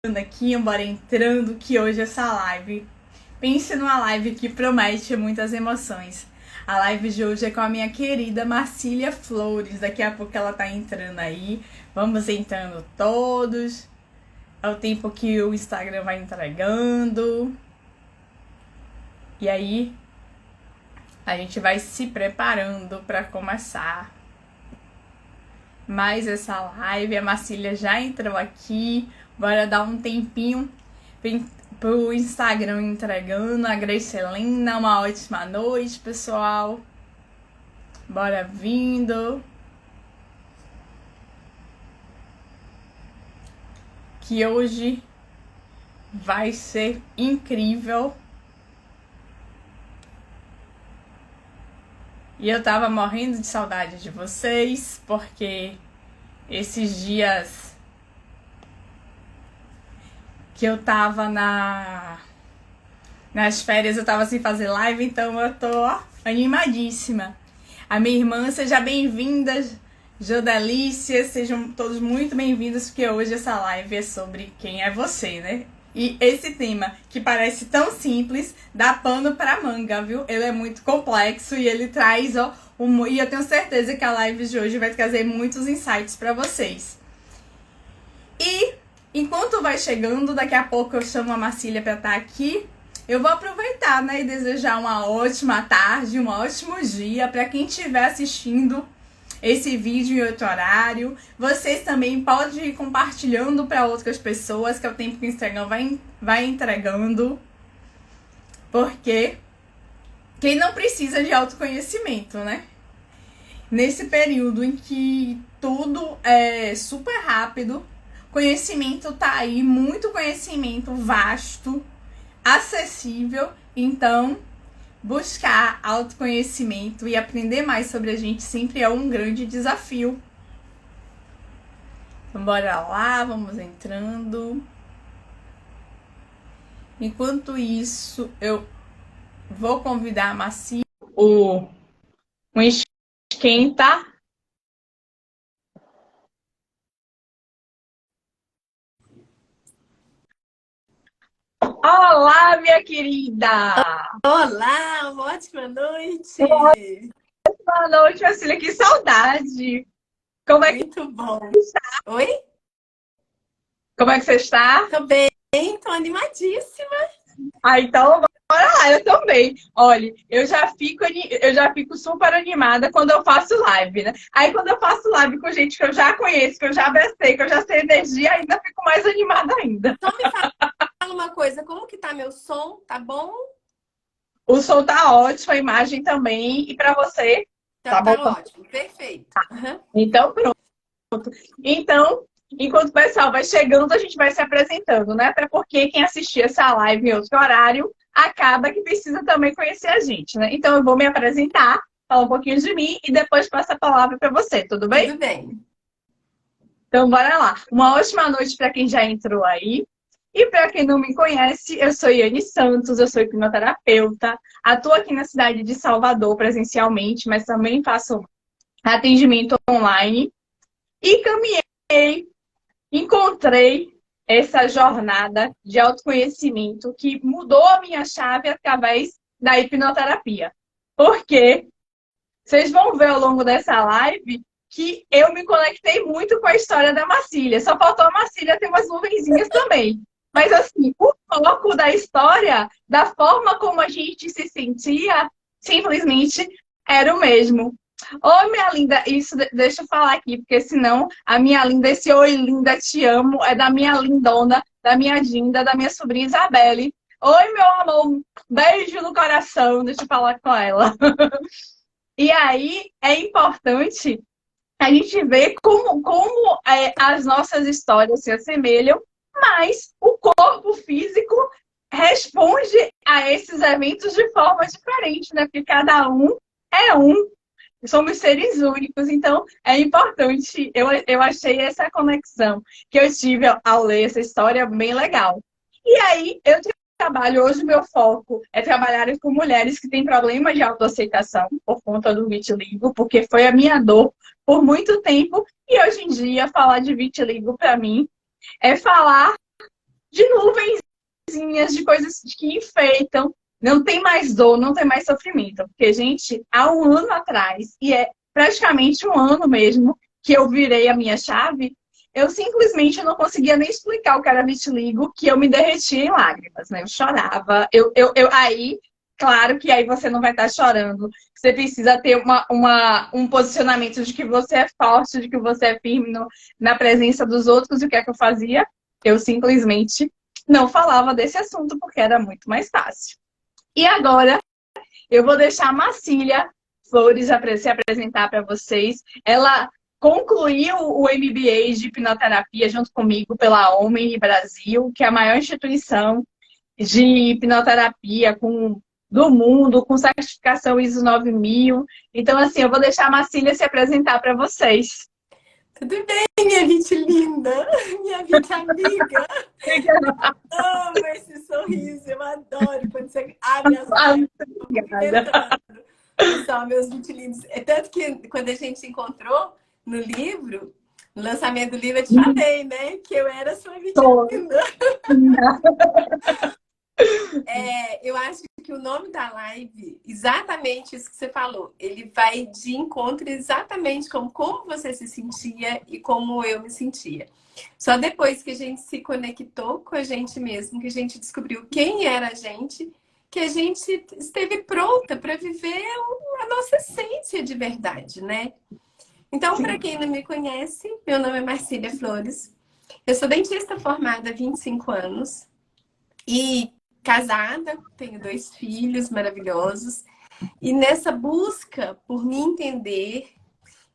Aqui, embora entrando, que hoje essa live, pense numa live que promete muitas emoções. A live de hoje é com a minha querida Marcília Flores. Daqui a pouco ela tá entrando aí. Vamos entrando todos. É o tempo que o Instagram vai entregando. E aí, a gente vai se preparando para começar mais essa live. A Marcília já entrou aqui. Bora dar um tempinho pro Instagram entregando. A Grace Helena, uma ótima noite, pessoal. Bora vindo. Que hoje vai ser incrível. E eu tava morrendo de saudade de vocês, porque esses dias que eu tava nas férias, eu tava sem fazer live, então eu tô animadíssima. A minha irmã, seja bem-vinda, Jodelícia, sejam todos muito bem-vindos, porque hoje essa live é sobre quem é você, né? E esse tema, que parece tão simples, dá pano pra manga, viu? Ele é muito complexo e ele traz, e eu tenho certeza que a live de hoje vai trazer muitos insights pra vocês. E enquanto vai chegando, daqui a pouco eu chamo a Marcília pra estar aqui. Eu vou aproveitar, né, e desejar uma ótima tarde, um ótimo dia para quem estiver assistindo esse vídeo em outro horário. Vocês também podem ir compartilhando para outras pessoas, que é o tempo que o Instagram vai entregando. Porque quem não precisa de autoconhecimento, né? Nesse período em que tudo é super rápido, conhecimento tá aí, muito conhecimento vasto, acessível, então buscar autoconhecimento e aprender mais sobre a gente sempre é um grande desafio. Então bora lá, vamos entrando. Enquanto isso, eu vou convidar a Marcília, um esquenta. Olá, minha querida! Olá, uma ótima noite! Boa noite, Marcília, que saudade! Como é que Muito bom! está? Oi? Como é que você está? Tô bem, tô animadíssima! Então bora lá, eu também. Olha, eu já fico super animada quando eu faço live, né? Aí quando eu faço live com gente que eu já conheço, que eu já abracei, que eu já sei energia, ainda fico mais animada ainda. Então me fala uma coisa, como que tá meu som? Tá bom? O som tá ótimo, a imagem também. E pra você? Tá bom? Tá ótimo, perfeito. Uhum. Então pronto. Então, enquanto o pessoal vai chegando, a gente vai se apresentando, né? Até porque quem assistir essa live em outro horário acaba que precisa também conhecer a gente, né? Então eu vou me apresentar, falar um pouquinho de mim e depois passo a palavra para você, tudo bem? Tudo bem. Então bora lá. Uma ótima noite para quem já entrou aí. E para quem não me conhece, eu sou Yane Santos, eu sou hipnoterapeuta, atuo aqui na cidade de Salvador presencialmente, mas também faço atendimento online. E caminhei, encontrei essa jornada de autoconhecimento que mudou a minha chave através da hipnoterapia. Porque vocês vão ver ao longo dessa live que eu me conectei muito com a história da Marcília. Só faltou a Marcília ter umas nuvenzinhas também. Mas assim, o foco da história, da forma como a gente se sentia, simplesmente era o mesmo. Oi, minha linda, isso deixa eu falar aqui, porque senão a minha linda, esse oi, linda, te amo, é da minha lindona, da minha Dinda, da minha sobrinha Isabelle. Oi, meu amor, beijo no coração, deixa eu falar com ela. E aí é importante a gente ver como as nossas histórias se assemelham, mas o corpo físico responde a esses eventos de forma diferente, né? Porque cada um é um. Somos seres únicos, então é importante. Eu achei essa conexão que eu tive ao ler essa história bem legal. E aí, eu trabalho hoje, meu foco é trabalhar com mulheres que têm problemas de autoaceitação por conta do vitiligo, porque foi a minha dor por muito tempo. E hoje em dia, falar de vitiligo para mim é falar de nuvenzinhas, de coisas que enfeitam. Não tem mais dor, não tem mais sofrimento. Porque, gente, há um ano atrás, e é praticamente um ano mesmo, que eu virei a minha chave, eu simplesmente não conseguia nem explicar o que era vitiligo, que eu me derretia em lágrimas, né? Eu chorava. Aí, claro que aí você não vai estar chorando. Você precisa ter um posicionamento de que você é forte, de que você é firme na presença dos outros. E o que é que eu fazia? Eu simplesmente não falava desse assunto, porque era muito mais fácil. E agora, eu vou deixar a Marcília Flores se apresentar para vocês. Ela concluiu o MBA de hipnoterapia junto comigo pela Omni Brasil, que é a maior instituição de hipnoterapia do mundo, com certificação ISO 9000. Então, assim, eu vou deixar a Marcília se apresentar para vocês. Tudo bem, minha Vit linda, minha Vit amiga. Eu amo esse sorriso, eu adoro quando você abre as mãos. Pessoal, meus Vit lindos. É tanto que quando a gente se encontrou no livro, no lançamento do livro, eu te falei, né? Que eu era sua Vit linda. Eu acho que o nome da live, exatamente isso que você falou, ele vai de encontro exatamente como você se sentia e como eu me sentia. Só depois que a gente se conectou com a gente mesmo, que a gente descobriu quem era a gente, que a gente esteve pronta para viver a nossa essência de verdade, né? Então, para quem não me conhece, meu nome é Marcília Flores. Eu sou dentista formada há 25 anos e casada, tenho 2 filhos maravilhosos. E nessa busca por me entender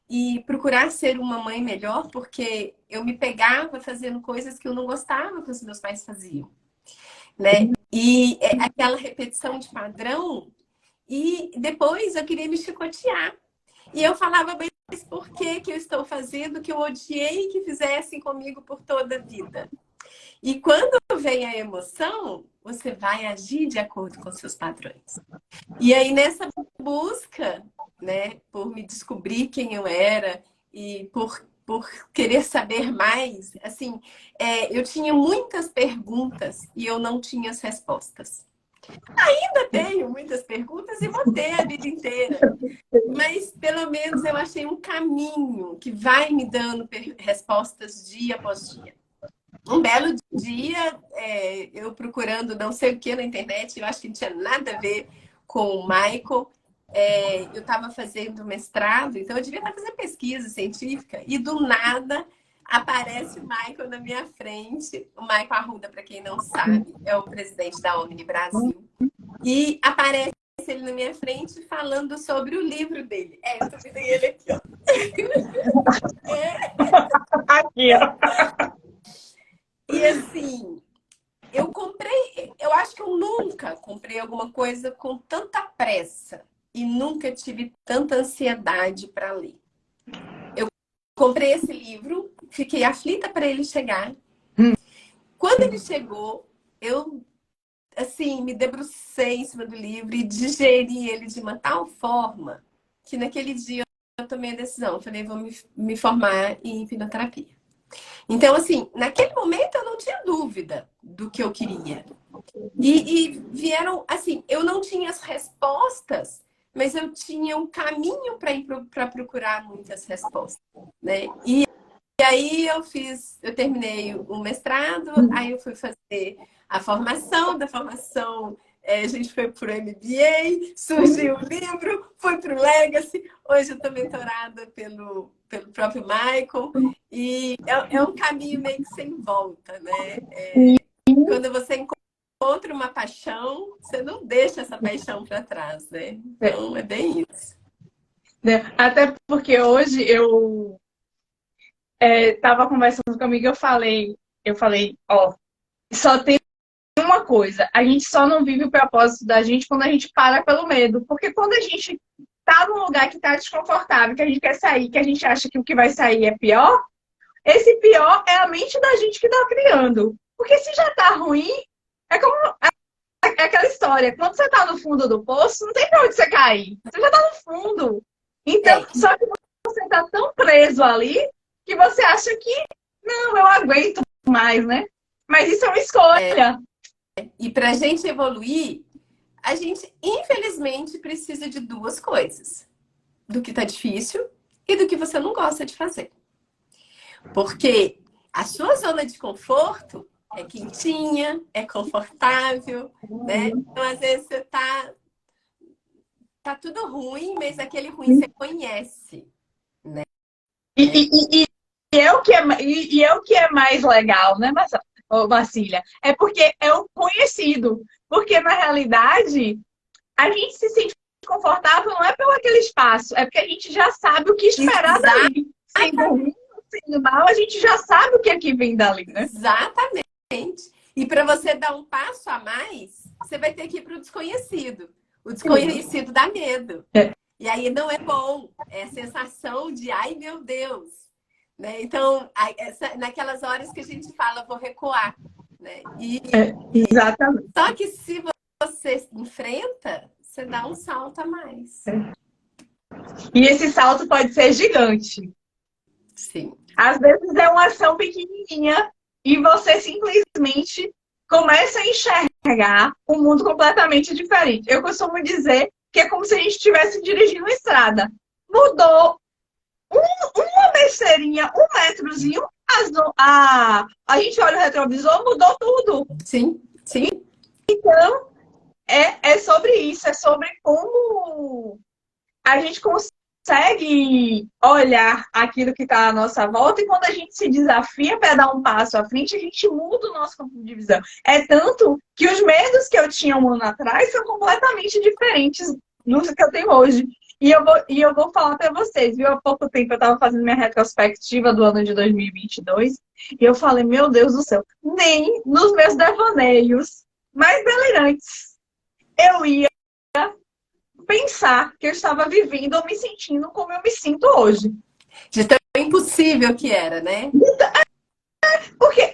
e procurar ser uma mãe melhor, porque eu me pegava fazendo coisas que eu não gostava que os meus pais faziam, né? E aquela repetição de padrão, e depois eu queria me chicotear. E eu falava, mas por que eu estou fazendo o que eu odiei que fizessem comigo por toda a vida? E quando vem a emoção, você vai agir de acordo com seus padrões. E aí, nessa busca, né, por me descobrir quem eu era e por querer saber mais, assim, eu tinha muitas perguntas e eu não tinha as respostas. Ainda tenho muitas perguntas e vou ter a vida inteira. Mas, pelo menos, eu achei um caminho que vai me dando respostas dia após dia. Um belo dia, eu procurando não sei o que na internet, eu acho que não tinha nada a ver com o Michael. Eu estava fazendo mestrado, então eu devia estar fazendo pesquisa científica, e do nada aparece o Michael na minha frente. O Michael Arruda, para quem não sabe, é o presidente da Omni Brasil. E aparece ele na minha frente falando sobre o livro dele. Eu tô vendo ele aqui, ó. Aqui, ó. E assim, eu acho que eu nunca comprei alguma coisa com tanta pressa e nunca tive tanta ansiedade para ler. Eu comprei esse livro, fiquei aflita para ele chegar. Quando ele chegou, eu assim, me debrucei em cima do livro e digeri ele de uma tal forma que naquele dia eu tomei a decisão. Eu falei, vou me formar em hipnoterapia. Então, assim, naquele momento eu não tinha dúvida do que eu queria. E vieram, assim, eu não tinha as respostas, mas eu tinha um caminho para procurar muitas respostas, né? E aí eu terminei o mestrado, aí eu fui fazer a formação, da formação a gente foi para o MBA, surgiu o livro, fui para o Legacy, hoje eu estou mentorada pelo próprio Michael, e é um caminho meio que sem volta, né? Quando você encontra uma paixão, você não deixa essa paixão para trás, né? Então é bem isso. Até porque hoje eu estava conversando comigo, eu falei, ó, só tem uma coisa, a gente só não vive o propósito da gente quando a gente para pelo medo. Porque quando a gente tá num lugar que tá desconfortável, que a gente quer sair, que a gente acha que o que vai sair é pior, esse pior é a mente da gente que tá criando. Porque se já tá ruim, é como aquela história, quando você tá no fundo do poço, não tem pra onde você cair. Você já tá no fundo. Então, só que você tá tão preso ali que você acha que não, eu aguento mais, né? Mas isso é uma escolha. E para a gente evoluir, a gente, infelizmente, precisa de duas coisas. Do que tá difícil e do que você não gosta de fazer. Porque a sua zona de conforto é quentinha, é confortável, né? Então, às vezes, você tá tudo ruim, mas aquele ruim você conhece, né? E é o que é mais legal, né, Marcília? É porque é o conhecido. Porque, na realidade, a gente se sente confortável não é pelo aquele espaço, é porque a gente já sabe o que esperar dali. Sendo ruim, sendo mal, a gente já sabe o que é que vem dali, né? Exatamente. E para você dar um passo a mais, você vai ter que ir para o desconhecido. O desconhecido dá medo. E aí não é bom. É a sensação de, ai meu Deus. Né? Então, naquelas horas que a gente fala, vou recuar. Né? Exatamente. Só que se você enfrenta, você dá um salto a mais. E esse salto pode ser gigante. Sim. Às vezes é uma ação pequenininha e você simplesmente começa a enxergar um mundo completamente diferente. Eu costumo dizer que é como se a gente estivesse dirigindo uma estrada. Mudou uma besteirinha, um metrozinho, a gente olha o retrovisor, mudou tudo. Sim, sim. Então, é sobre isso, é sobre como a gente consegue olhar aquilo que está à nossa volta e quando a gente se desafia para dar um passo à frente, a gente muda o nosso campo de visão. É tanto que os medos que eu tinha um ano atrás são completamente diferentes dos que eu tenho hoje. E eu vou falar para vocês, viu? Há pouco tempo eu estava fazendo minha retrospectiva do ano de 2022 e eu falei, meu Deus do céu, nem nos meus devaneios mais delirantes eu ia pensar que eu estava vivendo ou me sentindo como eu me sinto hoje. De tão impossível que era, né?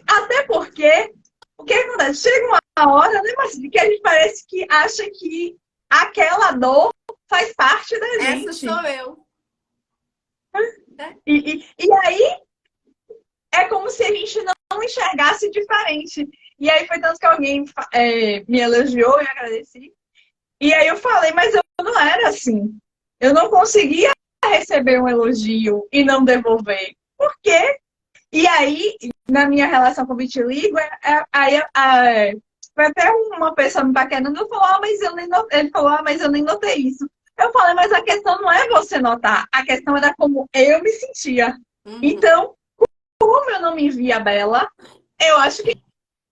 Até porque, o que acontece? Chega uma hora, né, Marcelo, que a gente parece que acha que aquela dor faz parte da gente. Essa sou eu. E aí, é como se a gente não enxergasse diferente. E aí foi tanto que alguém me elogiou e agradeci. E aí eu falei, mas eu não era assim. Eu não conseguia receber um elogio e não devolver. Por quê? E aí, na minha relação com o vitiligo, foi até uma pessoa me paquerando e falou, mas eu nem notei. Ele falou, mas eu nem notei isso. Eu falei, mas a questão não é você notar, a questão era como eu me sentia. Então, como eu não me via bela, eu acho que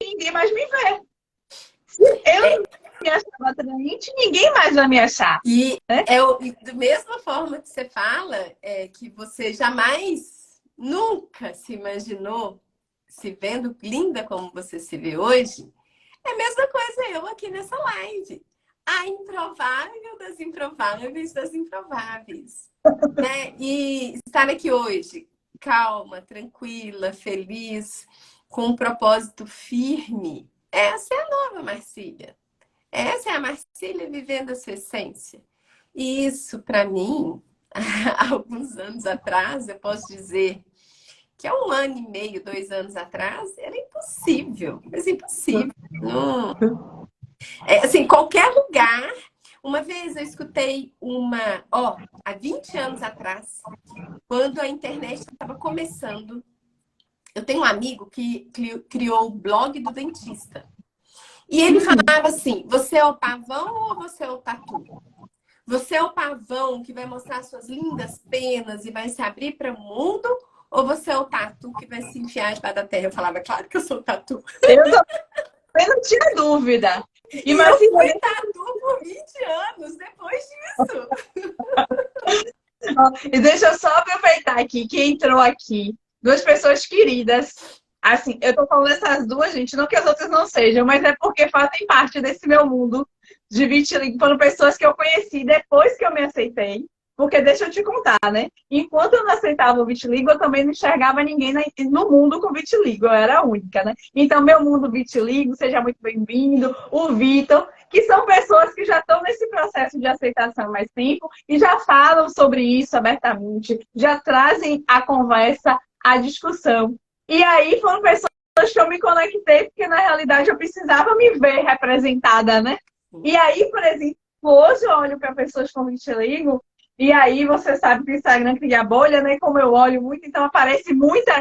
ninguém mais me vê. Se eu não me achava atraente, ninguém mais vai me achar. E né? Da mesma forma que você fala, que você jamais, nunca se imaginou se vendo linda como você se vê hoje, é a mesma coisa eu aqui nessa live. A improvável das improváveis das improváveis. Né? E estar aqui hoje, calma, tranquila, feliz, com um propósito firme, essa é a nova Marcília. Essa é a Marcília vivendo a sua essência. E isso, para mim, há alguns anos atrás, eu posso dizer que há 1 ano e meio, 2 anos atrás, era impossível. Mas impossível. Assim, qualquer lugar. Uma vez eu escutei há 20 anos atrás, quando a internet estava começando. Eu tenho um amigo que criou o blog do dentista. E ele falava assim, você é o pavão ou você é o tatu? Você é o pavão que vai mostrar suas lindas penas e vai se abrir para o mundo? Ou você é o tatu que vai se enfiar debaixo da terra? Eu falava, claro que eu sou o tatu. Eu não tinha dúvida. E eu fui tatu por 20 anos depois disso. E deixa eu só aproveitar aqui que entrou aqui 2 pessoas queridas. Assim, eu tô falando essas 2, gente, não que as outras não sejam, mas é porque fazem parte desse meu mundo de vitiligo. Foram pessoas que eu conheci depois que eu me aceitei. Porque deixa eu te contar, né? Enquanto eu não aceitava o vitiligo, eu também não enxergava ninguém no mundo com vitiligo. Eu era a única, né? Então, meu mundo vitiligo, seja muito bem-vindo. O Vitor, que são pessoas que já estão nesse processo de aceitação há mais tempo e já falam sobre isso abertamente, já trazem a conversa, a discussão. E aí foram pessoas que eu me conectei, porque na realidade eu precisava me ver representada, né? E aí, por exemplo, hoje eu olho para pessoas com vitiligo, e aí você sabe que o Instagram cria bolha, né? Como eu olho muito, então aparece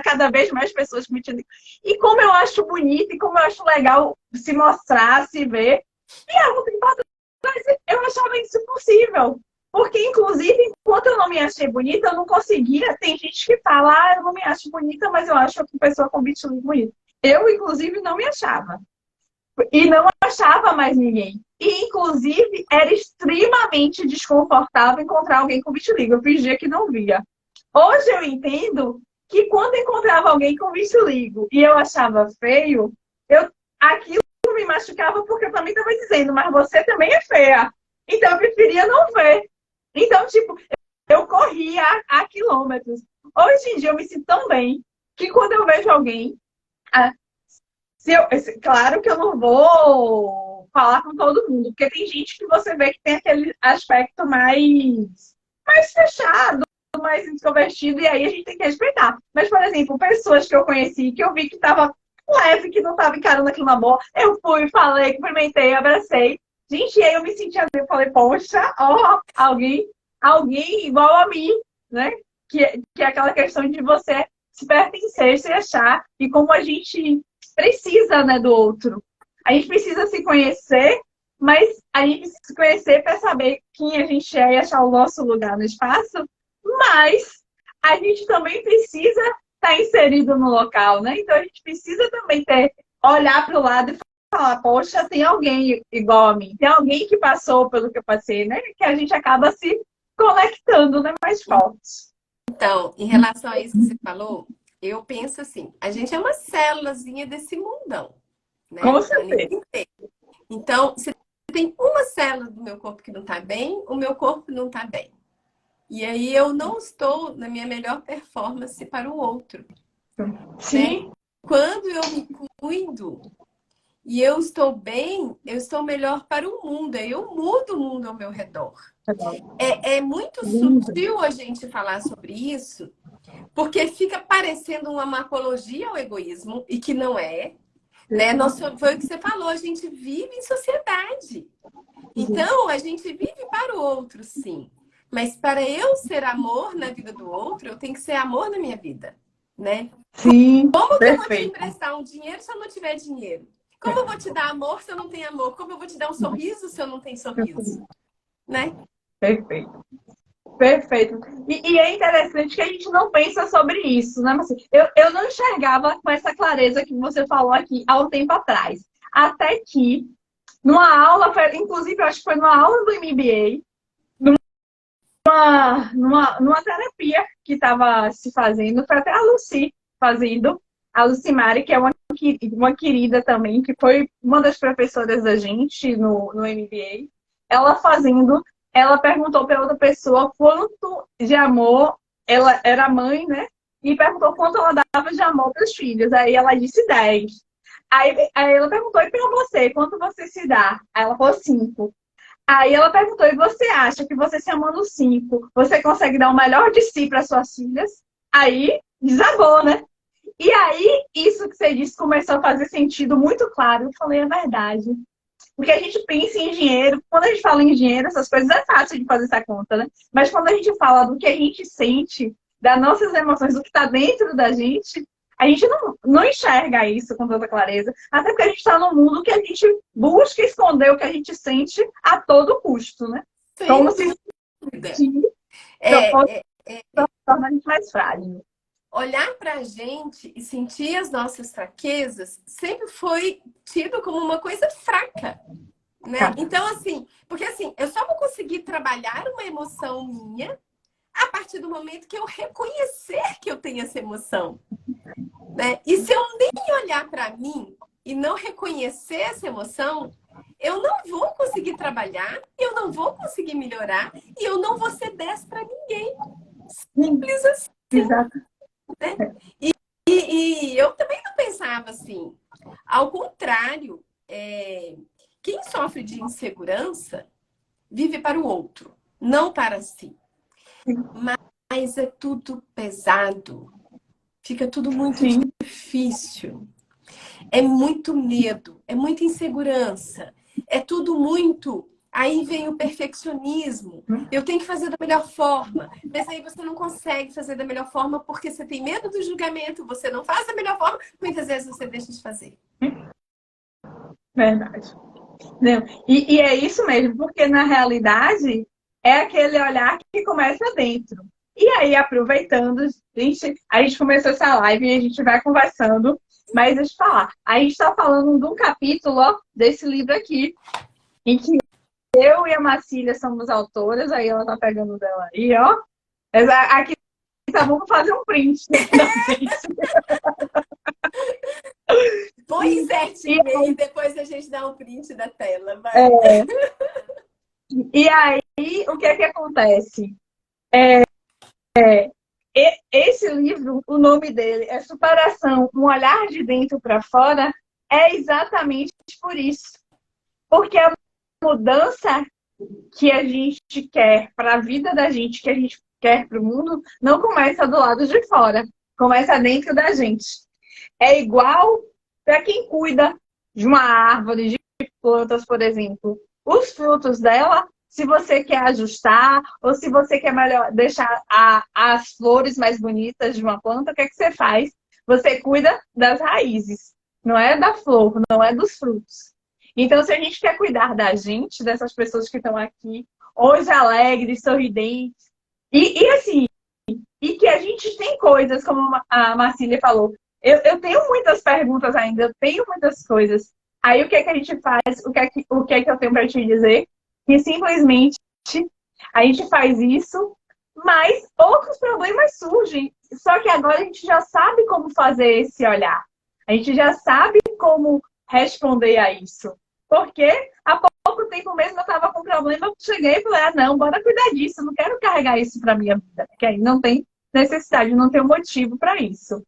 cada vez mais pessoas com vitiligo. E como eu acho bonito, e como eu acho legal se mostrar, se ver. E há um tempo atrás eu achava isso impossível. Porque, inclusive, enquanto eu não me achei bonita, eu não conseguia. Tem gente que fala, eu não me acho bonita, mas eu acho que pessoa com vitiligo bonita. Eu, inclusive, não me achava. E não achava mais ninguém. E, inclusive, era extremamente desconfortável encontrar alguém com vitiligo. Eu fingia que não via. Hoje eu entendo que quando encontrava alguém com vitiligo e eu achava feio, aquilo me machucava porque eu também estava dizendo, mas você também é feia. Então eu preferia não ver. Então, tipo, eu corria a quilômetros. Hoje em dia eu me sinto tão bem que quando eu vejo alguém, claro que eu não vou falar com todo mundo, porque tem gente que você vê que tem aquele aspecto mais fechado, mais introvertido, e aí a gente tem que respeitar. Mas, por exemplo, pessoas que eu conheci, que eu vi que estava leve, que não estava encarando aquilo na boa, eu fui, falei, cumprimentei, abracei. Gente, e aí eu me senti assim, eu falei, poxa, ó, alguém igual a mim, né? Que é aquela questão de você se pertencer, se achar, e como a gente precisa, né, do outro. A gente precisa se conhecer, mas a gente precisa se conhecer para saber quem a gente é e achar o nosso lugar no espaço, mas a gente também precisa estar inserido no local, né? Então a gente precisa também olhar para o lado e falar, poxa, tem alguém igual a mim, tem alguém que passou pelo que eu passei, né? Que a gente acaba se conectando, né, mais forte. Então, em relação a isso que você falou, eu penso assim, a gente é uma célulazinha desse mundão, né? Com certeza. Então, se tem uma célula do meu corpo que não está bem, o meu corpo não está bem. E aí eu não estou na minha melhor performance para o outro. Sim. Né? Quando eu me cuido e eu estou bem, eu estou melhor para o mundo. Aí eu mudo o mundo ao meu redor. É muito sutil a gente falar sobre isso, porque fica parecendo uma apologia ao egoísmo, e que não é. Né? Foi o que você falou, a gente vive em sociedade. Então, a gente vive para o outro, sim. Mas para eu ser amor na vida do outro, eu tenho que ser amor na minha vida, né? Sim, como que eu vou te perfeito. emprestar um dinheiro se eu não tiver dinheiro? Como eu vou te dar amor se eu não tenho amor? Como eu vou te dar um sorriso se eu não tenho sorriso? Né? Perfeito. Perfeito. E é interessante que a gente não pensa sobre isso, né? Assim, eu não enxergava com essa clareza que você falou aqui há um tempo atrás. Até que, numa aula, inclusive, eu acho que foi numa aula do MBA, numa terapia que estava se fazendo, foi até a Lucy fazendo, a Lucimari, que é uma querida também, que foi uma das professoras da gente no MBA, ela fazendo, ela perguntou para outra pessoa quanto de amor, ela era mãe, né? E perguntou quanto ela dava de amor para os filhos. Aí ela disse 10. Aí ela perguntou, e para você, quanto você se dá? Aí ela falou 5. Aí ela perguntou, e você acha que você se amando 5, você consegue dar o melhor de si para suas filhas? Aí desabou, né? E aí, isso que você disse começou a fazer sentido muito claro. Eu falei, é verdade. Porque a gente pensa em dinheiro, quando a gente fala em dinheiro, essas coisas é fácil de fazer essa conta, né? Mas quando a gente fala do que a gente sente, das nossas emoções, do que está dentro da gente, a gente não enxerga isso com tanta clareza. Até porque a gente está num mundo que a gente busca esconder o que a gente sente a todo custo, né? Sem Como se dúvida. fosse tornar a gente mais frágil. Olhar para a gente e sentir as nossas fraquezas sempre foi tido como uma coisa fraca, né? Então, assim, porque assim, eu só vou conseguir trabalhar uma emoção minha a partir do momento que eu reconhecer que eu tenho essa emoção, né? E se eu nem olhar para mim e não reconhecer essa emoção, eu não vou conseguir trabalhar, eu não vou conseguir melhorar e eu não vou ser 10 para ninguém. Simples assim. Exato. Né? E eu também não pensava assim. Ao contrário, quem sofre de insegurança vive para o outro, não para si. Mas é tudo pesado. Fica tudo muito difícil. é muito medo, é muita insegurança, é tudo muito. Aí vem o perfeccionismo. Eu tenho que fazer da melhor forma. Mas aí você não consegue fazer da melhor forma porque você tem medo do julgamento, você não faz da melhor forma, muitas vezes você deixa de fazer. Verdade. Não. E é isso mesmo, porque na realidade é aquele olhar que começa dentro. E aí, aproveitando, a gente começou essa live e a gente vai conversando, mas deixa eu falar, a gente está falando de um capítulo ó, desse livro aqui, em que eu e a Marcília somos autoras, aí ela tá pegando o dela aí, ó. Aqui tá bom pra fazer um print da gente. Põe certinho e depois a gente dá um print da tela. Vai. E aí, o que é que acontece? Esse livro, o nome dele é Superação, um olhar de dentro para fora, é exatamente por isso. Porque a mudança que a gente quer para a vida da gente, que a gente quer para o mundo, não começa do lado de fora, começa dentro da gente. É igual para quem cuida de uma árvore, de plantas, por exemplo. Os frutos dela, se você quer ajustar, ou se você quer melhor, deixar as flores mais bonitas de uma planta, o que é que você faz? Você cuida das raízes, não é da flor, não é dos frutos. Então, se a gente quer cuidar da gente, dessas pessoas que estão aqui, hoje alegres, sorridentes, e assim, e que a gente tem coisas, como a Marcília falou, eu tenho muitas perguntas ainda, eu tenho muitas coisas. Aí o que é que a gente faz? O que é que eu tenho para te dizer? Que simplesmente a gente faz isso, mas outros problemas surgem. Só que agora a gente já sabe como fazer esse olhar. A gente já sabe como responder a isso. Porque há pouco tempo mesmo eu estava com problema, eu cheguei e falei, ah, não, bora cuidar disso, eu não quero carregar isso para minha vida, porque aí não tem necessidade, não tem motivo para isso.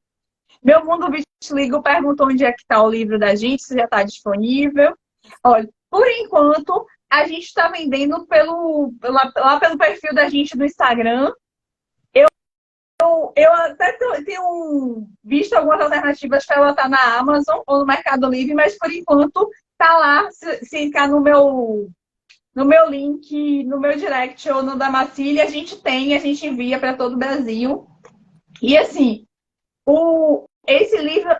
Meu Mundo Vitiligo perguntou onde é que está o livro da gente, se já está disponível. Olha, por enquanto, a gente está vendendo lá pelo perfil da gente no Instagram. Eu até tenho visto algumas alternativas para ela estar na Amazon ou no Mercado Livre, mas por enquanto tá lá, se entrar no meu link, no meu direct ou no da Marcília, a gente envia para todo o Brasil. E assim, esse livro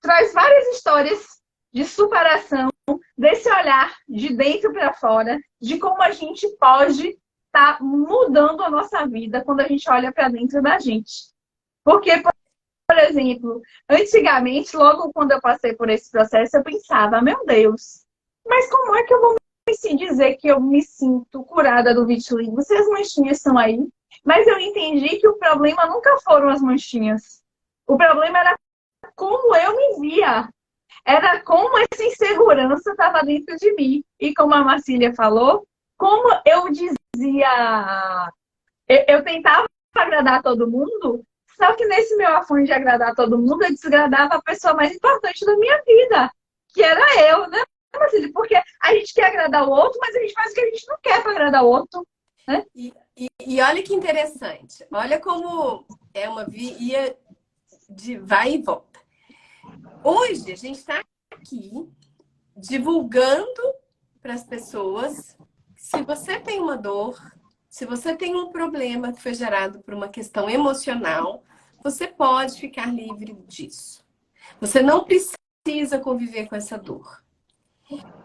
traz várias histórias de superação, desse olhar de dentro para fora, de como a gente pode estar mudando a nossa vida quando a gente olha para dentro da gente. Porque, por exemplo, antigamente, logo quando eu passei por esse processo, eu pensava, meu Deus, mas como é que eu vou dizer que eu me sinto curada do vitiligo se as manchinhas estão aí? Mas eu entendi que o problema nunca foram as manchinhas. O problema era como eu me via. Era como essa insegurança estava dentro de mim. E como a Marcília falou, como eu dizia... Eu tentava agradar todo mundo, só que nesse meu afã de agradar todo mundo, eu desagradava a pessoa mais importante da minha vida, que era eu, né, Marcília? Porque a gente quer agradar o outro, mas a gente faz o que a gente não quer para agradar o outro. Né? E olha que interessante. Olha como é uma via de vai e volta. Hoje a gente está aqui divulgando para as pessoas, se você tem uma dor, se você tem um problema que foi gerado por uma questão emocional, você pode ficar livre disso. Você não precisa conviver com essa dor.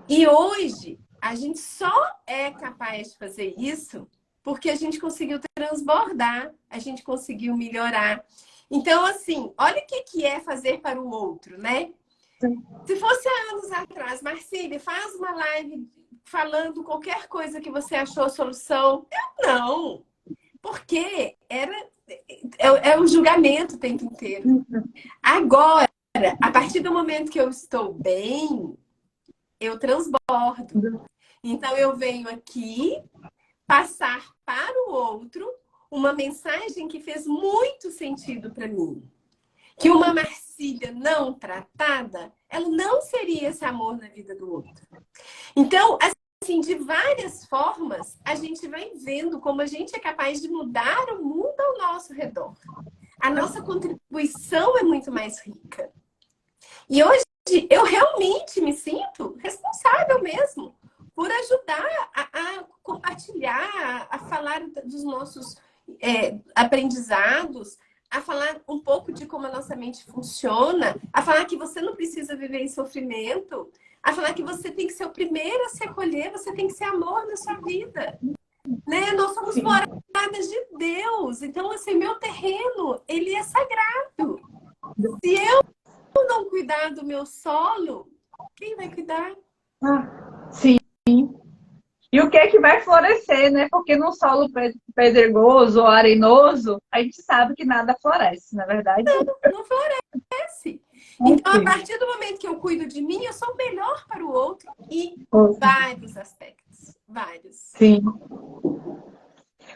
E hoje a gente só é capaz de fazer isso porque a gente conseguiu transbordar, a gente conseguiu melhorar. Então, assim, olha o que é fazer para o outro, né? Se fosse há anos atrás, Marcília, faz uma live falando qualquer coisa que você achou solução. Eu não. Porque é o julgamento o tempo inteiro. Agora, a partir do momento que eu estou bem, eu transbordo. Então, eu venho aqui passar para o outro uma mensagem que fez muito sentido para mim. Que uma Marcília não tratada, ela não seria esse amor na vida do outro. Então, assim, de várias formas, a gente vai vendo como a gente é capaz de mudar o mundo ao nosso redor. A nossa contribuição é muito mais rica. E hoje eu realmente me sinto responsável mesmo por ajudar a compartilhar, a falar dos nossos aprendizados, a falar um pouco de como a nossa mente funciona, a falar que você não precisa viver em sofrimento, a falar que você tem que ser o primeiro a se acolher, você tem que ser amor na sua vida. Né? Nós somos moradas de Deus. Então, assim, meu terreno, ele é sagrado. Se eu não cuidar do meu solo, quem vai cuidar? Sim. E o que é que vai florescer, né? Porque num solo pedregoso ou arenoso, a gente sabe que nada floresce, na verdade. Não floresce. Então, a partir do momento que eu cuido de mim, eu sou o melhor para o outro em vários aspectos. Vários. Sim.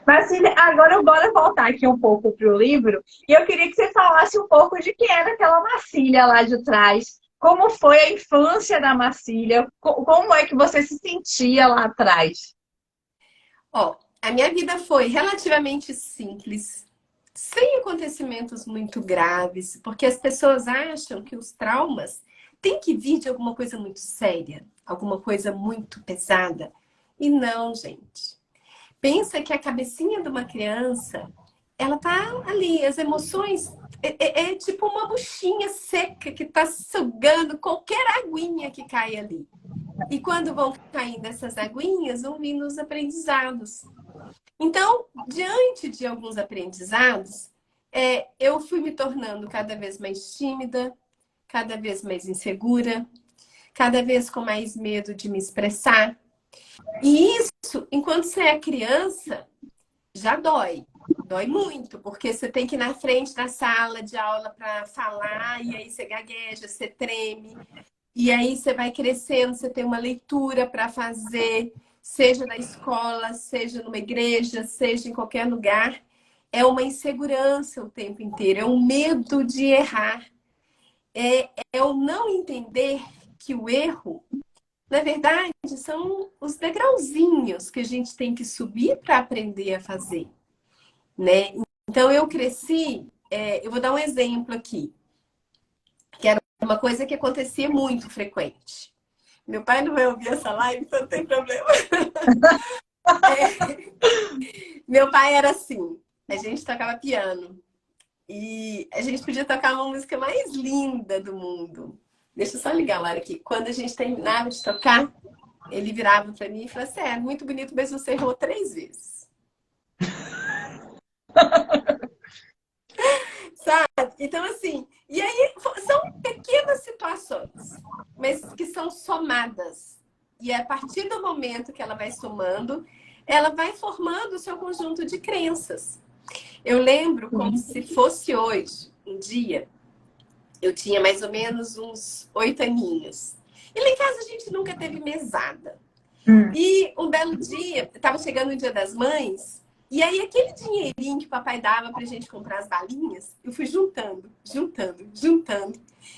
Mas agora bora voltar aqui um pouco para o livro. E eu queria que você falasse um pouco de quem era aquela Marcília lá de trás. Como foi a infância da Marcília? Como é que você se sentia lá atrás? Ó, a minha vida foi relativamente simples, sem acontecimentos muito graves, porque as pessoas acham que os traumas têm que vir de alguma coisa muito séria, alguma coisa muito pesada. E não, gente. Pensa que a cabecinha de uma criança, ela tá ali, as emoções é tipo uma buchinha seca que tá sugando qualquer aguinha que cai ali. E quando vão caindo essas aguinhas, vão vindo os aprendizados. Então, diante de alguns aprendizados, eu fui me tornando cada vez mais tímida, cada vez mais insegura, cada vez com mais medo de me expressar. E isso, enquanto você é criança, já dói. Dói muito, porque você tem que ir na frente da sala de aula para falar, e aí você gagueja, você treme. E aí você vai crescendo, você tem uma leitura para fazer, seja na escola, seja numa igreja, seja em qualquer lugar. É uma insegurança o tempo inteiro, é um medo de errar. É o não entender que o erro, na verdade, são os degrauzinhos que a gente tem que subir para aprender a fazer, né? Então, eu cresci, eu vou dar um exemplo aqui, que era uma coisa que acontecia muito frequente. Meu pai não vai ouvir essa live, então não tem problema. Meu pai era assim, a gente tocava piano e a gente podia tocar uma música mais linda do mundo. Deixa eu só ligar lá aqui. Quando a gente terminava de tocar, ele virava para mim e falava assim, muito bonito, mas você errou 3 vezes. Sabe? Então, assim, e aí são pequenas situações, mas que são somadas. E a partir do momento que ela vai somando, ela vai formando o seu conjunto de crenças. Eu lembro como se fosse hoje, um dia, eu tinha mais ou menos uns 8 aninhos. E lá em casa a gente nunca teve mesada. E um belo dia, estava chegando o Dia das Mães, e aí aquele dinheirinho que o papai dava pra gente comprar as balinhas, eu fui juntando.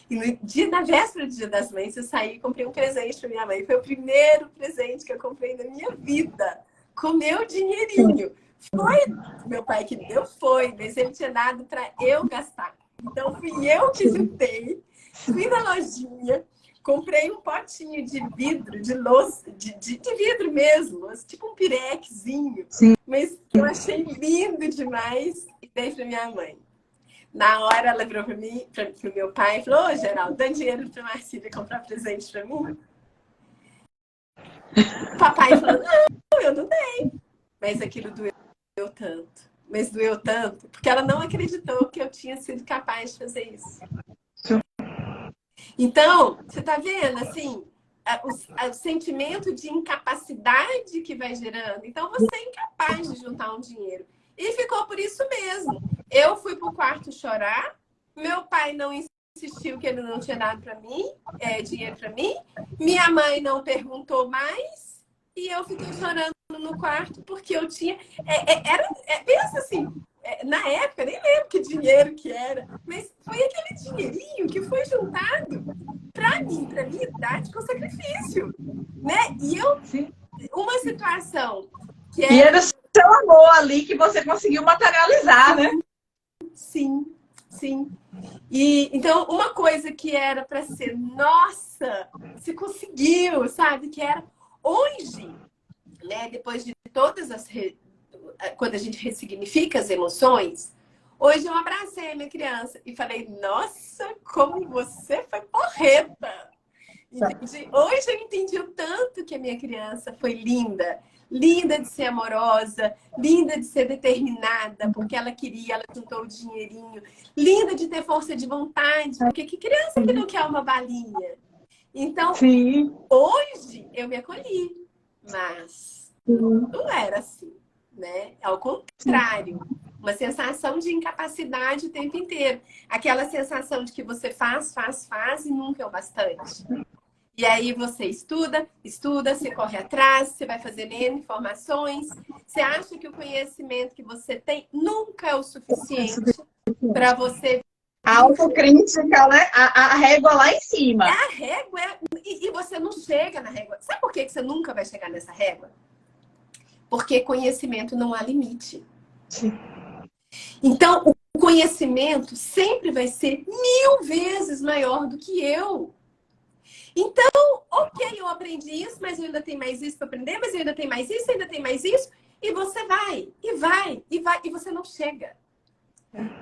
E no dia, na véspera do Dia das Mães, eu saí e comprei um presente pra minha mãe. Foi o primeiro presente que eu comprei na minha vida, com meu dinheirinho. Foi meu pai que deu, mas ele tinha dado pra eu gastar. Então fui eu que juntei, fui na lojinha, comprei um potinho de vidro, de louça, de vidro mesmo, tipo um pirexzinho. Sim. Mas eu achei lindo demais e dei pra minha mãe. Na hora ela virou pra mim, pro meu pai e falou, ô Geraldo, dá dinheiro pra Marcília comprar presente pra mim? O papai falou, não, eu não dei. Mas aquilo doeu tanto. Mas doeu tanto, porque ela não acreditou que eu tinha sido capaz de fazer isso. Então, você tá vendo, assim, o sentimento de incapacidade que vai gerando. Então, você é incapaz de juntar um dinheiro. E ficou por isso mesmo. Eu fui pro quarto chorar, meu pai não insistiu que ele não tinha dado para mim, dinheiro para mim, minha mãe não perguntou mais, e eu fiquei chorando no quarto porque eu tinha... pensa assim, na época, nem lembro que dinheiro que era, mas foi aquele dinheirinho que foi juntado para mim, para minha idade, com sacrifício, né? E uma situação que era... E era o seu amor ali que você conseguiu materializar, né? Sim, sim. E então, uma coisa que era para ser, nossa, se conseguiu, sabe? Que era hoje, né? Depois de todas as. Quando a gente ressignifica as emoções, hoje eu abracei a minha criança e falei, nossa, como você foi porreta! Entendi. Hoje eu entendi o tanto que a minha criança foi linda. Linda de ser amorosa, linda de ser determinada, porque ela queria, ela juntou o dinheirinho. Linda de ter força de vontade, porque que criança que não quer uma balinha? Então, Sim. hoje eu me acolhi, mas Sim. não era assim, né? Ao contrário, uma sensação de incapacidade o tempo inteiro. Aquela sensação de que você faz, faz, faz e nunca é o bastante. E aí você estuda, estuda, você corre atrás, você vai fazendo N informações. Você acha que o conhecimento que você tem nunca é o suficiente para você A viver. autocrítica, né? A régua lá em cima. A régua e você não chega na régua. Sabe por que você nunca vai chegar nessa régua? Porque conhecimento não há limite. Sim. Então, o conhecimento sempre vai ser 1000 vezes maior do que eu. Então, ok, eu aprendi isso, mas eu ainda tenho mais isso para aprender, mas eu ainda tenho mais isso, ainda tenho mais isso. E você vai, e vai, e vai, e você não chega.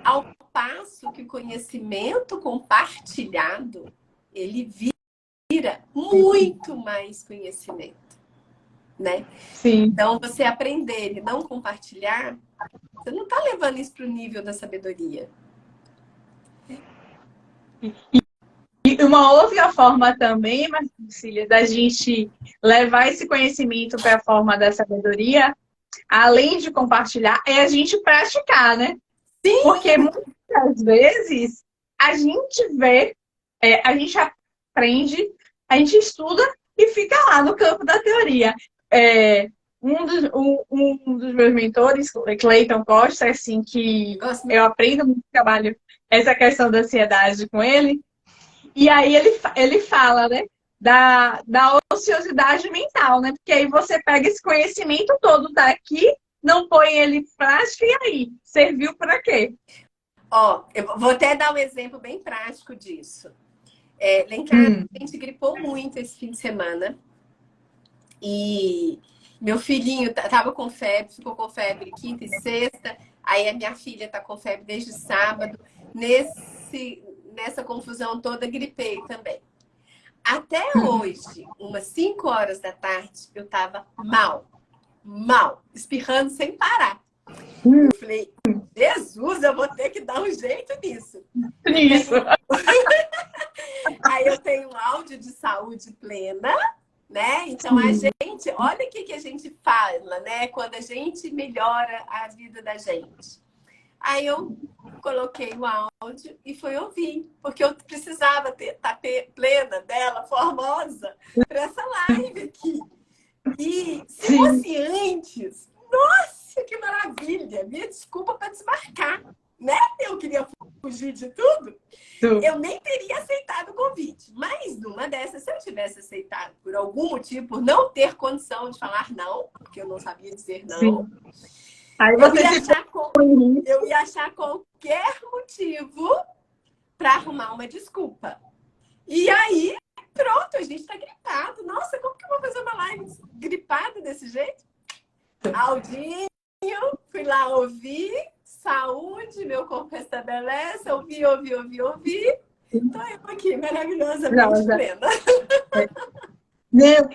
Ao passo que o conhecimento compartilhado, ele vira muito mais conhecimento, né? Sim. Então, você aprender e não compartilhar, você não está levando isso para o nível da sabedoria. E uma outra forma também, Marcília, da gente levar esse conhecimento para a forma da sabedoria, além de compartilhar, é a gente praticar, né? Sim! Porque muitas vezes a gente vê, a gente aprende, a gente estuda e fica lá no campo da teoria. Um dos meus mentores, Clayton Costa, assim, que eu aprendo muito trabalho essa questão da ansiedade com ele. E aí ele fala, né, da ociosidade mental, né? Porque aí você pega esse conhecimento todo daqui, não põe ele em prática, e aí? Serviu para quê? Ó, eu vou até dar um exemplo bem prático disso. Lá em casa, a gente gripou muito esse fim de semana. E meu filhinho tava com febre, ficou com febre quinta e sexta. Aí a minha filha tá com febre desde sábado. Nessa confusão toda, gripei também. Até hoje, umas 5 horas da tarde, eu tava mal, espirrando sem parar. Eu falei, Jesus, eu vou ter que dar um jeito nisso. Isso. Aí eu tenho um áudio de saúde plena, né? Então a gente, olha o que a gente fala, né? Quando a gente melhora a vida da gente. Aí eu coloquei o áudio e fui ouvir, porque eu precisava estar plena dela, formosa, para essa live aqui. E se fosse antes, nossa, que maravilha! Minha desculpa para desmarcar, né? Eu queria fugir de tudo. Eu nem teria aceitado o convite. Mas numa dessas, se eu tivesse aceitado por algum motivo, por não ter condição de falar não, porque eu não sabia dizer não, aí eu ia achar qualquer motivo para arrumar uma desculpa. E aí, pronto, a gente tá gripado. Nossa, como que eu vou fazer uma live gripada desse jeito? Aldinho, fui lá ouvir, saúde, meu corpo restabelece, ouvi. Então eu aqui, maravilhosamente plena.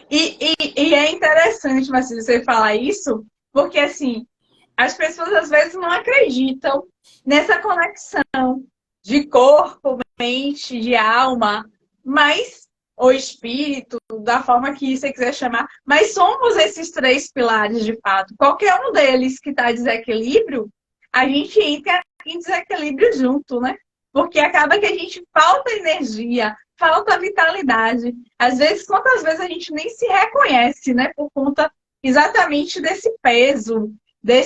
E é interessante, mas você falar isso, porque assim, as pessoas às vezes não acreditam nessa conexão de corpo, mente, de alma, mas o espírito, da forma que você quiser chamar, mas somos esses 3 pilares de fato. Qualquer um deles que está em desequilíbrio, a gente entra em desequilíbrio junto, né? Porque acaba que a gente falta energia, falta vitalidade. Às vezes, quantas vezes a gente nem se reconhece, né? Por conta exatamente desse peso, da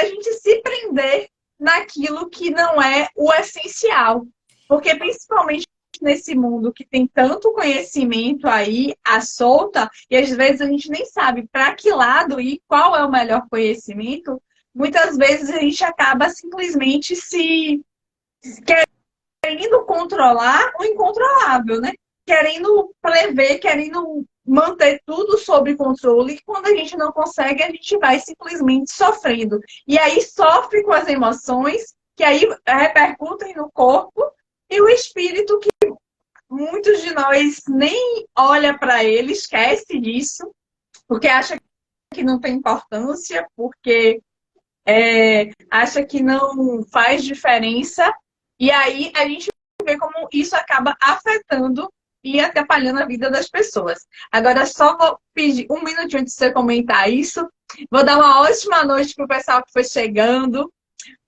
gente se prender naquilo que não é o essencial. Porque principalmente nesse mundo que tem tanto conhecimento aí à solta, e às vezes a gente nem sabe para que lado e qual é o melhor conhecimento, muitas vezes a gente acaba simplesmente se querendo controlar o incontrolável, né? Querendo prever, querendo manter tudo sob controle, e quando a gente não consegue, a gente vai simplesmente sofrendo. E aí sofre com as emoções, que aí repercutem no corpo, e o espírito, que muitos de nós nem olha para ele, esquece disso, porque acha que não tem importância, porque acha que não faz diferença, e aí a gente vê como isso acaba afetando e atrapalhando a vida das pessoas. Agora, só vou pedir um minutinho antes de você comentar isso. Vou dar uma ótima noite para o pessoal que foi chegando,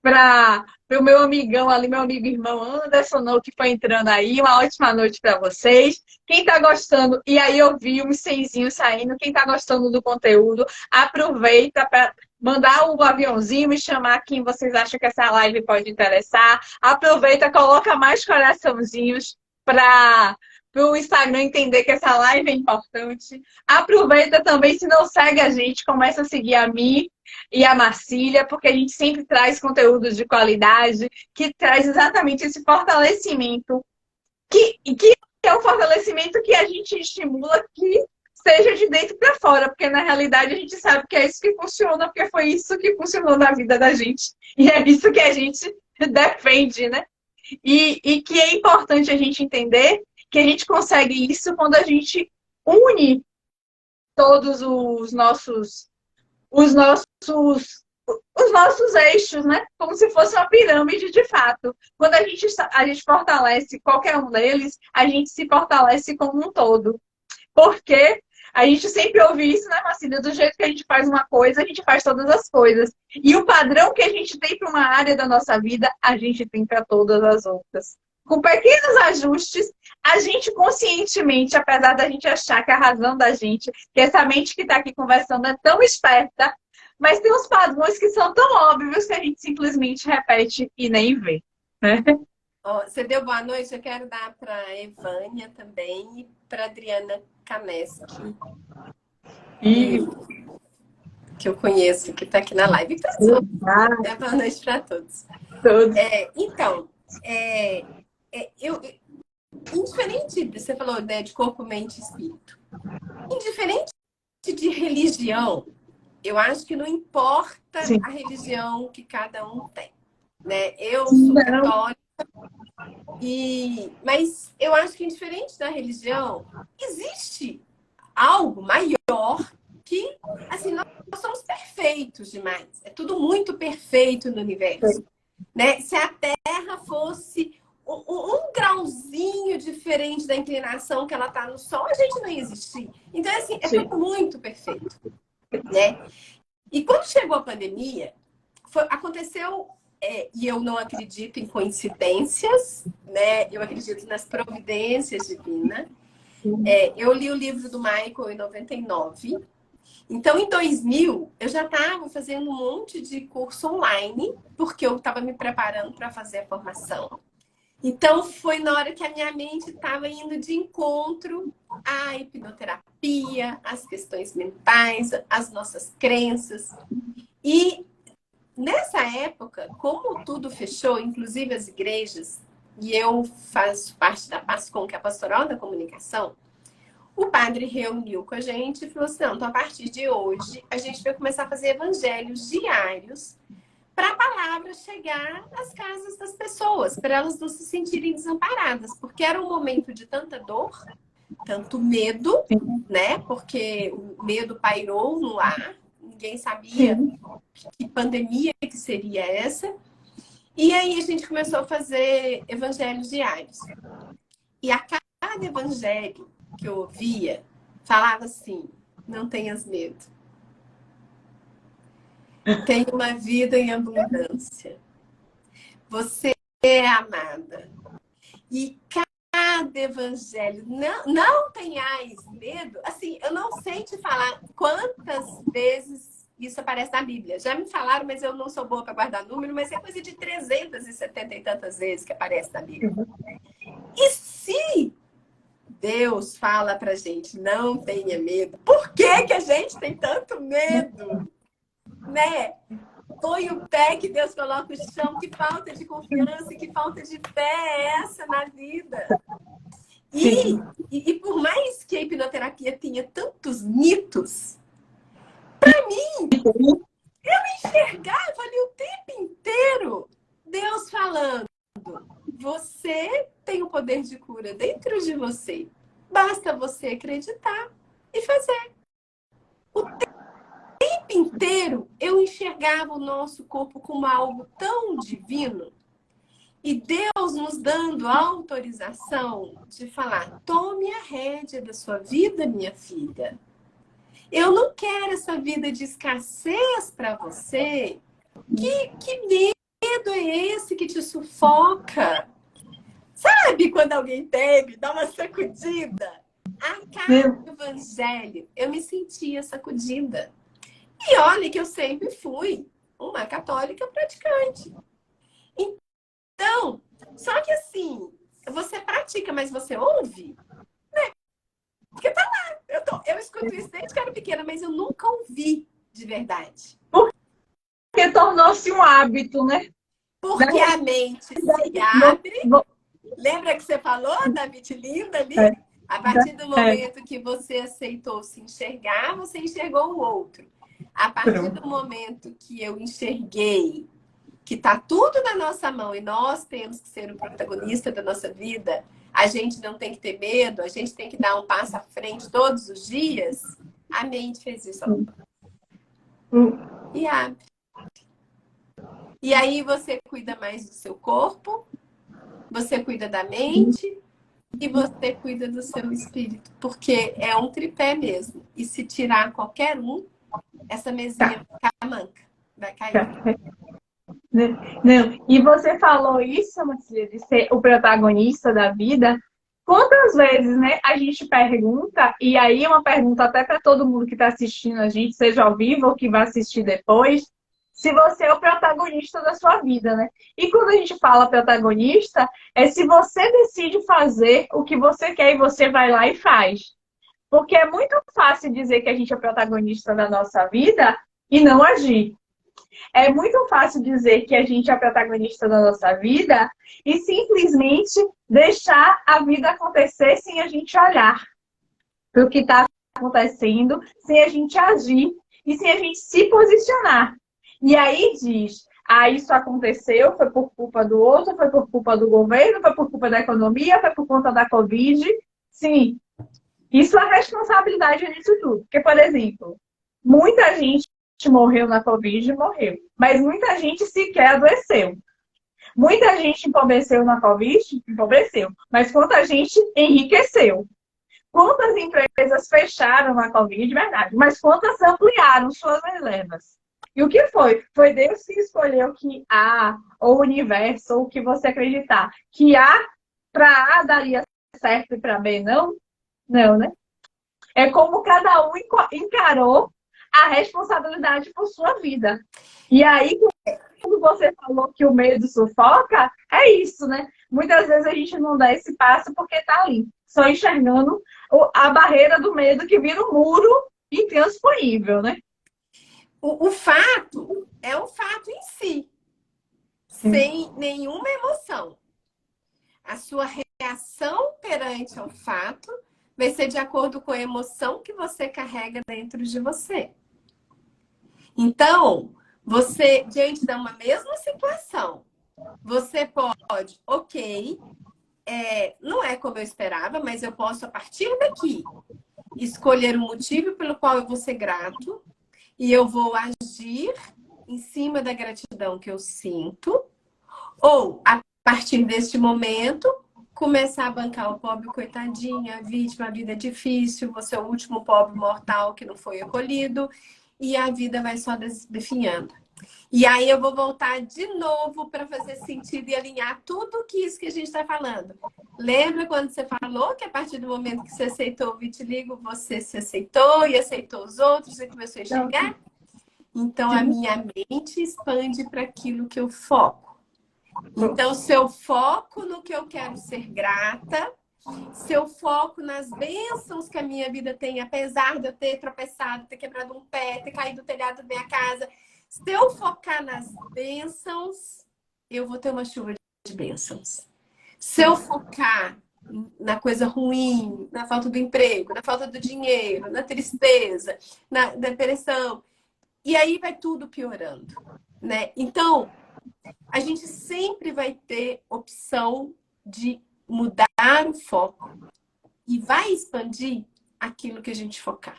para o meu amigão ali, meu amigo irmão Anderson, que foi entrando aí. Uma ótima noite para vocês. Quem está gostando, e aí eu vi um senzinho saindo, quem está gostando do conteúdo, aproveita para mandar o aviãozinho, me chamar quem vocês acham que essa live pode interessar. Aproveita, coloca mais coraçãozinhos para o Instagram entender que essa live é importante. Aproveita também, se não segue a gente, começa a seguir a mim e a Marcília, porque a gente sempre traz conteúdos de qualidade, que traz exatamente esse fortalecimento, que é um fortalecimento que a gente estimula que seja de dentro para fora, porque na realidade a gente sabe que é isso que funciona, porque foi isso que funcionou na vida da gente, e é isso que a gente defende, né? E que é importante a gente entender que a gente consegue isso quando a gente une todos os nossos, os nossos eixos, né? Como se fosse uma pirâmide de fato. Quando a gente fortalece qualquer um deles, a gente se fortalece como um todo. Porque a gente sempre ouve isso, né, Marcília? Do jeito que a gente faz uma coisa, a gente faz todas as coisas. E o padrão que a gente tem para uma área da nossa vida, a gente tem para todas as outras. Com pequenos ajustes, a gente conscientemente, apesar da gente achar que a razão da gente, que essa mente que está aqui conversando é tão esperta, mas tem uns padrões que são tão óbvios que a gente simplesmente repete e nem vê, né? Ó, você deu boa noite, eu quero dar para Evânia também e para Adriana Kameski, que eu conheço, que está aqui na live. Então, boa noite para todos. Então, indiferente, você falou, né, de corpo, mente e espírito. Indiferente de religião, eu acho que não importa a religião que cada um tem, né? Eu sou católica, mas eu acho que indiferente da religião, existe algo maior que, assim, nós somos perfeitos demais. É tudo muito perfeito no universo, né? Se a Terra fosse um grauzinho diferente da inclinação que ela está no Sol, a gente não ia existir. Então, assim, é tudo muito perfeito, né? E quando chegou a pandemia, aconteceu, e eu não acredito em coincidências, né? Eu acredito nas providências divinas. Eu li o livro do Michael em 99. Então, em 2000, eu já estava fazendo um monte de curso online, porque eu estava me preparando para fazer a formação. Então, foi na hora que a minha mente estava indo de encontro à hipnoterapia, às questões mentais, às nossas crenças. E nessa época, como tudo fechou, inclusive as igrejas, e eu faço parte da PASCOM, que é a Pastoral da Comunicação, o padre reuniu com a gente e falou assim, não, então a partir de hoje a gente vai começar a fazer evangelhos diários para a palavra chegar às casas das pessoas, para elas não se sentirem desamparadas, porque era um momento de tanta dor, tanto medo, né? Porque o medo pairou no ar, ninguém sabia que pandemia que seria essa. E aí a gente começou a fazer evangelhos diários. E a cada evangelho que eu ouvia, falava assim, não tenhas medo. Tenha uma vida em abundância. Você é amada. E cada evangelho, não tenhais medo. Assim, eu não sei te falar quantas vezes isso aparece na Bíblia. Já me falaram, mas eu não sou boa para guardar número, mas é coisa de 370 e tantas vezes que aparece na Bíblia. E se Deus fala pra gente, não tenha medo, por que que a gente tem tanto medo? Né? põe o pé, que Deus coloca o chão. Que falta de confiança, que falta de fé é essa na vida? E por mais que a hipnoterapia tenha tantos mitos, enxergava ali o tempo inteiro Deus falando: você tem o poder de cura dentro de você. Basta você acreditar e fazer. O tempo inteiro eu enxergava o nosso corpo como algo tão divino. E Deus nos dando a autorização de falar: tome a rédea da sua vida, minha filha. Eu não quero essa vida de escassez para você. Que medo é esse que te sufoca? Sabe quando alguém pega e dá uma sacudida? A cada evangelho eu me sentia sacudida. E olha que eu sempre fui uma católica praticante. Então, só que assim, você pratica, mas você ouve? Né? Porque tá lá. Eu escuto isso desde que era pequena, mas eu nunca ouvi de verdade. Porque tornou-se um hábito, né? Porque a mente se abre. Lembra que você falou da Vitlinda ali? A partir do momento que você aceitou se enxergar, você enxergou o outro. A partir do momento que eu enxerguei que tá tudo na nossa mão e nós temos que ser o protagonista da nossa vida, a gente não tem que ter medo, a gente tem que dar um passo à frente todos os dias, a mente fez isso. E abre. E aí você cuida mais do seu corpo, você cuida da mente e você cuida do seu espírito, porque é um tripé mesmo. E se tirar qualquer um, essa mesinha vai ficar manca, vai cair. Não. E você falou isso, Matília, de ser o protagonista da vida. Quantas vezes, né, a gente pergunta, e aí é uma pergunta até para todo mundo que está assistindo a gente, seja ao vivo ou que vai assistir depois, se você é o protagonista da sua vida, né? E quando a gente fala protagonista, é se você decide fazer o que você quer e você vai lá e faz. Porque é muito fácil dizer que a gente é protagonista da nossa vida e não agir. É muito fácil dizer que a gente é protagonista da nossa vida e simplesmente deixar a vida acontecer sem a gente olhar para o que está acontecendo, sem a gente agir e sem a gente se posicionar. E aí diz: isso aconteceu, foi por culpa do outro, foi por culpa do governo, foi por culpa da economia, foi por conta da Covid. Sim, isso é responsabilidade disso tudo. Porque, por exemplo, muita gente morreu na Covid, morreu. Mas muita gente sequer adoeceu. Muita gente empobreceu na Covid, empobreceu. Mas quanta gente enriqueceu. Quantas empresas fecharam na Covid, verdade. Mas quantas ampliaram suas reservas. E o que foi? Foi Deus que escolheu que A, ou o universo, ou o que você acreditar, que A, para A daria certo e para B não? Não, né? É como cada um encarou a responsabilidade por sua vida. E aí, quando você falou que o medo sufoca, é isso, né? Muitas vezes a gente não dá esse passo porque tá ali, só enxergando a barreira do medo que vira um muro intransponível, né? O fato é um fato em si, sem nenhuma emoção. A sua reação perante ao fato vai ser de acordo com a emoção que você carrega dentro de você. Então, você, diante de uma mesma situação, você pode, não é como eu esperava, mas eu posso, a partir daqui, escolher o motivo pelo qual eu vou ser grato e eu vou agir em cima da gratidão que eu sinto, ou, a partir deste momento, começar a bancar o pobre coitadinha, a vítima, a vida é difícil, você é o último pobre mortal que não foi acolhido, e a vida vai só definhando. E aí eu vou voltar de novo para fazer sentido e alinhar tudo isso que a gente está falando. Lembra quando você falou que a partir do momento que você aceitou o vitiligo, você se aceitou e aceitou os outros e começou a enxergar? Então a minha mente expande para aquilo que eu foco. Então, se eu foco no que eu quero ser grata, se eu foco nas bênçãos que a minha vida tem, apesar de eu ter tropeçado, ter quebrado um pé, ter caído do telhado da minha casa, Se eu focar nas bênçãos, eu vou ter uma chuva de bênçãos. Se eu focar na coisa ruim, na falta do emprego, na falta do dinheiro, na tristeza, na depressão, e aí vai tudo piorando, né? Então, a gente sempre vai ter opção de mudar o foco e vai expandir aquilo que a gente focar.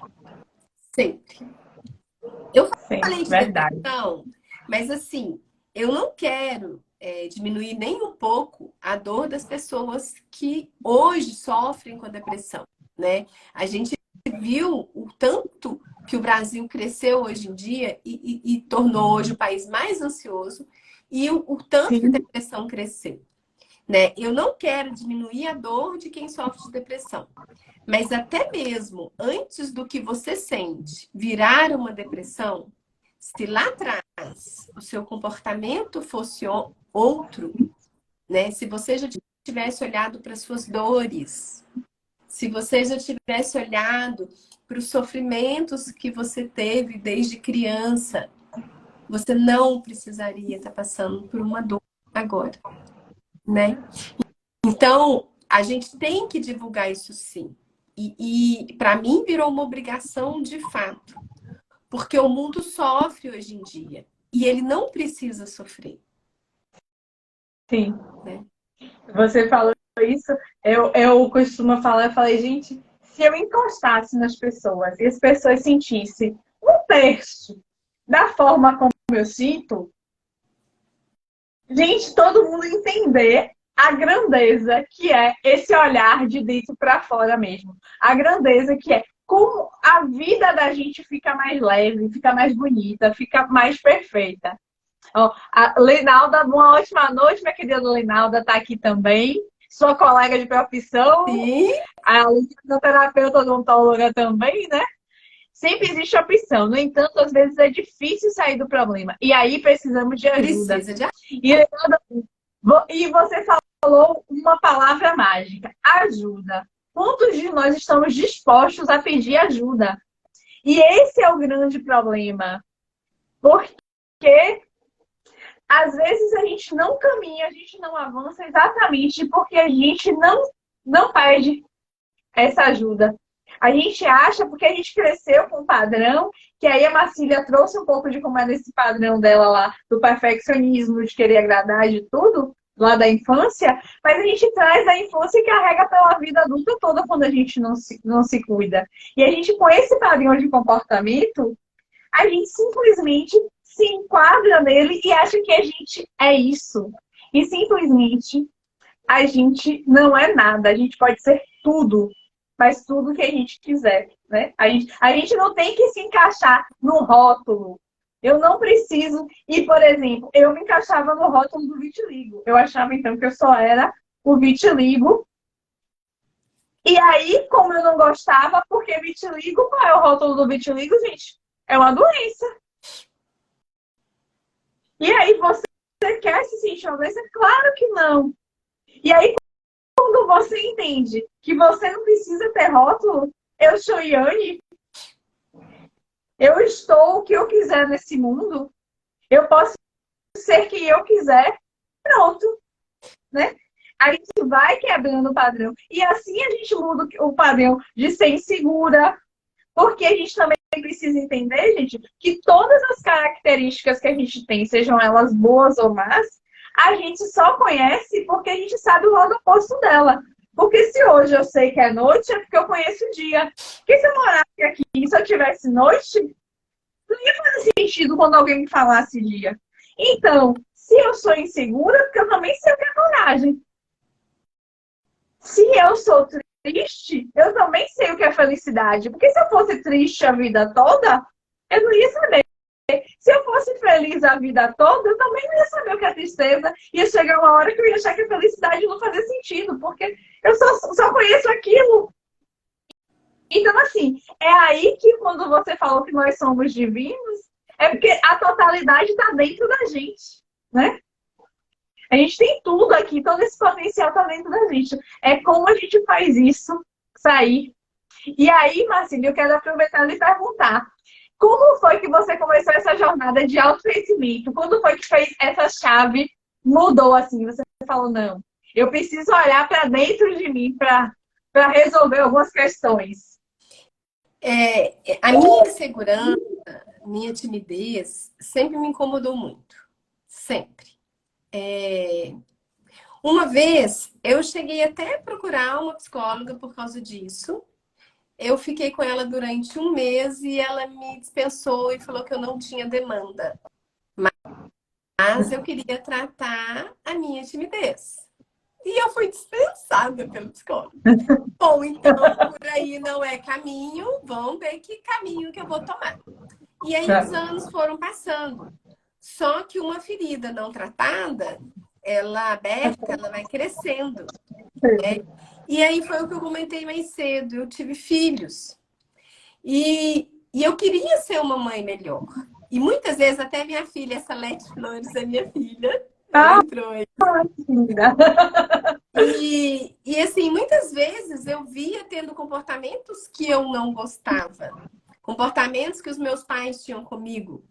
Sempre. Eu Sim, falei de verdade. depressão, mas assim, eu não quero diminuir nem um pouco a dor das pessoas que hoje sofrem com a depressão, né? A gente viu o tanto que o Brasil cresceu hoje em dia e tornou hoje o país mais ansioso e o tanto que a Sim, depressão cresceu, né? Eu não quero diminuir a dor de quem sofre de depressão, mas até mesmo antes do que você sente virar uma depressão, se lá atrás o seu comportamento fosse outro, né? Se você já tivesse olhado para as suas dores, se você já tivesse olhado para os sofrimentos que você teve desde criança, você não precisaria estar passando por uma dor agora, né? Então, a gente tem que divulgar isso sim. E para mim virou uma obrigação de fato. Porque o mundo sofre hoje em dia. E ele não precisa sofrer. sim. Né? Você falou isso, eu costumo falar, eu falei, gente, se eu encostasse nas pessoas e as pessoas sentissem um terço da forma como eu sinto, gente, todo mundo entender a grandeza que é esse olhar de dentro para fora mesmo. A grandeza que é como a vida da gente fica mais leve, fica mais bonita, fica mais perfeita. Ó, a Leinalda, uma ótima noite, minha querida Leinalda está aqui também. Sua colega de profissão, Sim, a fisioterapeuta odontóloga também, né? Sempre existe opção. No entanto, às vezes é difícil sair do problema. E aí precisamos de ajuda. precisa de E, e você falou uma palavra mágica: ajuda. Quantos de nós estamos dispostos a pedir ajuda? E esse é o grande problema. Porque às vezes a gente não caminha, a gente não avança exatamente porque a gente não pede essa ajuda. A gente acha, porque a gente cresceu com um padrão, que aí a Marcília trouxe um pouco de como é nesse padrão dela lá, do perfeccionismo, de querer agradar, de tudo, lá da infância, mas a gente traz da infância e carrega pela vida adulta toda quando a gente não se cuida. E a gente, com esse padrão de comportamento, a gente simplesmente se enquadra nele e acha que a gente é isso. E simplesmente a gente não é nada. A gente pode ser tudo, mas tudo que a gente quiser, né? A gente não tem que se encaixar no rótulo. Eu não preciso. E, por exemplo, eu me encaixava no rótulo do vitiligo. Eu achava, então, que eu só era o vitiligo. E aí, como eu não gostava, porque vitiligo, qual é o rótulo do vitiligo, gente? É uma doença. E aí, você quer se sentir uma doença? Claro que não. E aí, quando você entende que você não precisa ter rótulo, eu sou Yane, eu estou o que eu quiser nesse mundo, eu posso ser quem eu quiser, pronto, né? A gente vai quebrando o padrão. E assim a gente muda o padrão de ser insegura, porque a gente também precisa entender, gente, que todas as características que a gente tem, sejam elas boas ou más, a gente só conhece porque a gente sabe o lado oposto dela. Porque se hoje eu sei que é noite, é porque eu conheço o dia. Porque se eu morasse aqui e se eu tivesse noite, não ia fazer sentido quando alguém me falasse dia. Então, se eu sou insegura, porque eu também sei o que é coragem. Se eu sou triste, eu também sei o que é felicidade. Porque se eu fosse triste a vida toda, eu não ia saber. Se eu fosse feliz a vida toda, eu também não ia saber o que é tristeza. Ia chegar uma hora que eu ia achar que a felicidade não fazia sentido, porque eu só conheço aquilo. Então, assim, é aí que quando você falou que nós somos divinos, é porque a totalidade está dentro da gente, né? A gente tem tudo aqui, todo esse potencial está dentro da gente. É como a gente faz isso sair. E aí, Marcílio, eu quero aproveitar e lhe perguntar. Como foi que você começou essa jornada de autoconhecimento? Quando foi que fez essa chave, mudou assim? Você falou, não, eu preciso olhar para dentro de mim para resolver algumas questões. A minha insegurança, minha timidez, sempre me incomodou muito. Sempre. Uma vez, eu cheguei até a procurar uma psicóloga por causa disso. Eu fiquei com ela durante um mês e ela me dispensou e falou que eu não tinha demanda. Mas eu queria tratar a minha timidez. E eu fui dispensada pelo psicólogo. Bom, então, por aí não é caminho, vamos ver que caminho que eu vou tomar. E aí os anos foram passando. Só que uma ferida não tratada, ela aberta, ela vai crescendo. Né? E aí foi o que eu comentei mais cedo. Eu tive filhos. E eu queria ser uma mãe melhor. E muitas vezes, até minha filha, essa Lete Flores é minha filha. Ela entrou aí. E assim, muitas vezes eu via tendo comportamentos que eu não gostava. Comportamentos que os meus pais tinham comigo.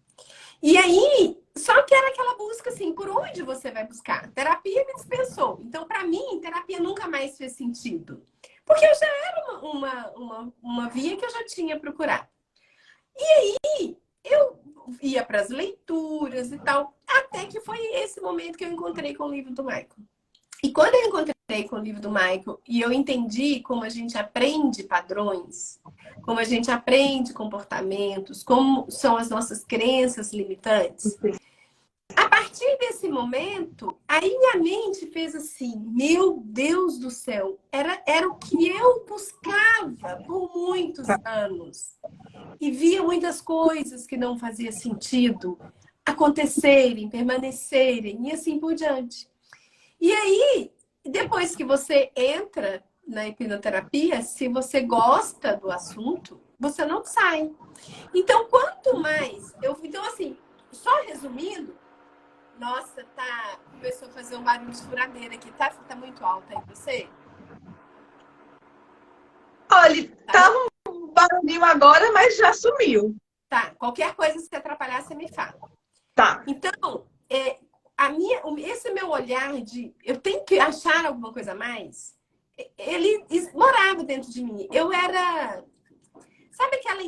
E aí, só que era aquela busca assim, por onde você vai buscar? Terapia me dispensou. Então, para mim, terapia nunca mais fez sentido. Porque eu já era uma via que eu já tinha procurado. E aí, eu ia para as leituras e tal, até que foi esse momento que eu encontrei com o livro do Michael. E quando eu encontrei com o livro do Michael e eu entendi como a gente aprende padrões, como a gente aprende comportamentos, como são as nossas crenças limitantes, a partir desse momento, aí minha mente fez assim, meu Deus do céu, era o que eu buscava por muitos anos. E via muitas coisas que não fazia sentido acontecerem, permanecerem e assim por diante. E aí, depois que você entra na hipnoterapia, se você gosta do assunto, você não sai. Então, quanto mais Então, assim, só resumindo, nossa, começou a fazer um barulho de furadeira aqui. Tá muito alto aí pra você? Olha, tava um barulhinho agora, mas já sumiu. Tá, qualquer coisa se atrapalhar, você me fala. Tá. Então, esse meu olhar de eu tenho que achar alguma coisa a mais, ele morava dentro de mim. Eu era, sabe aquela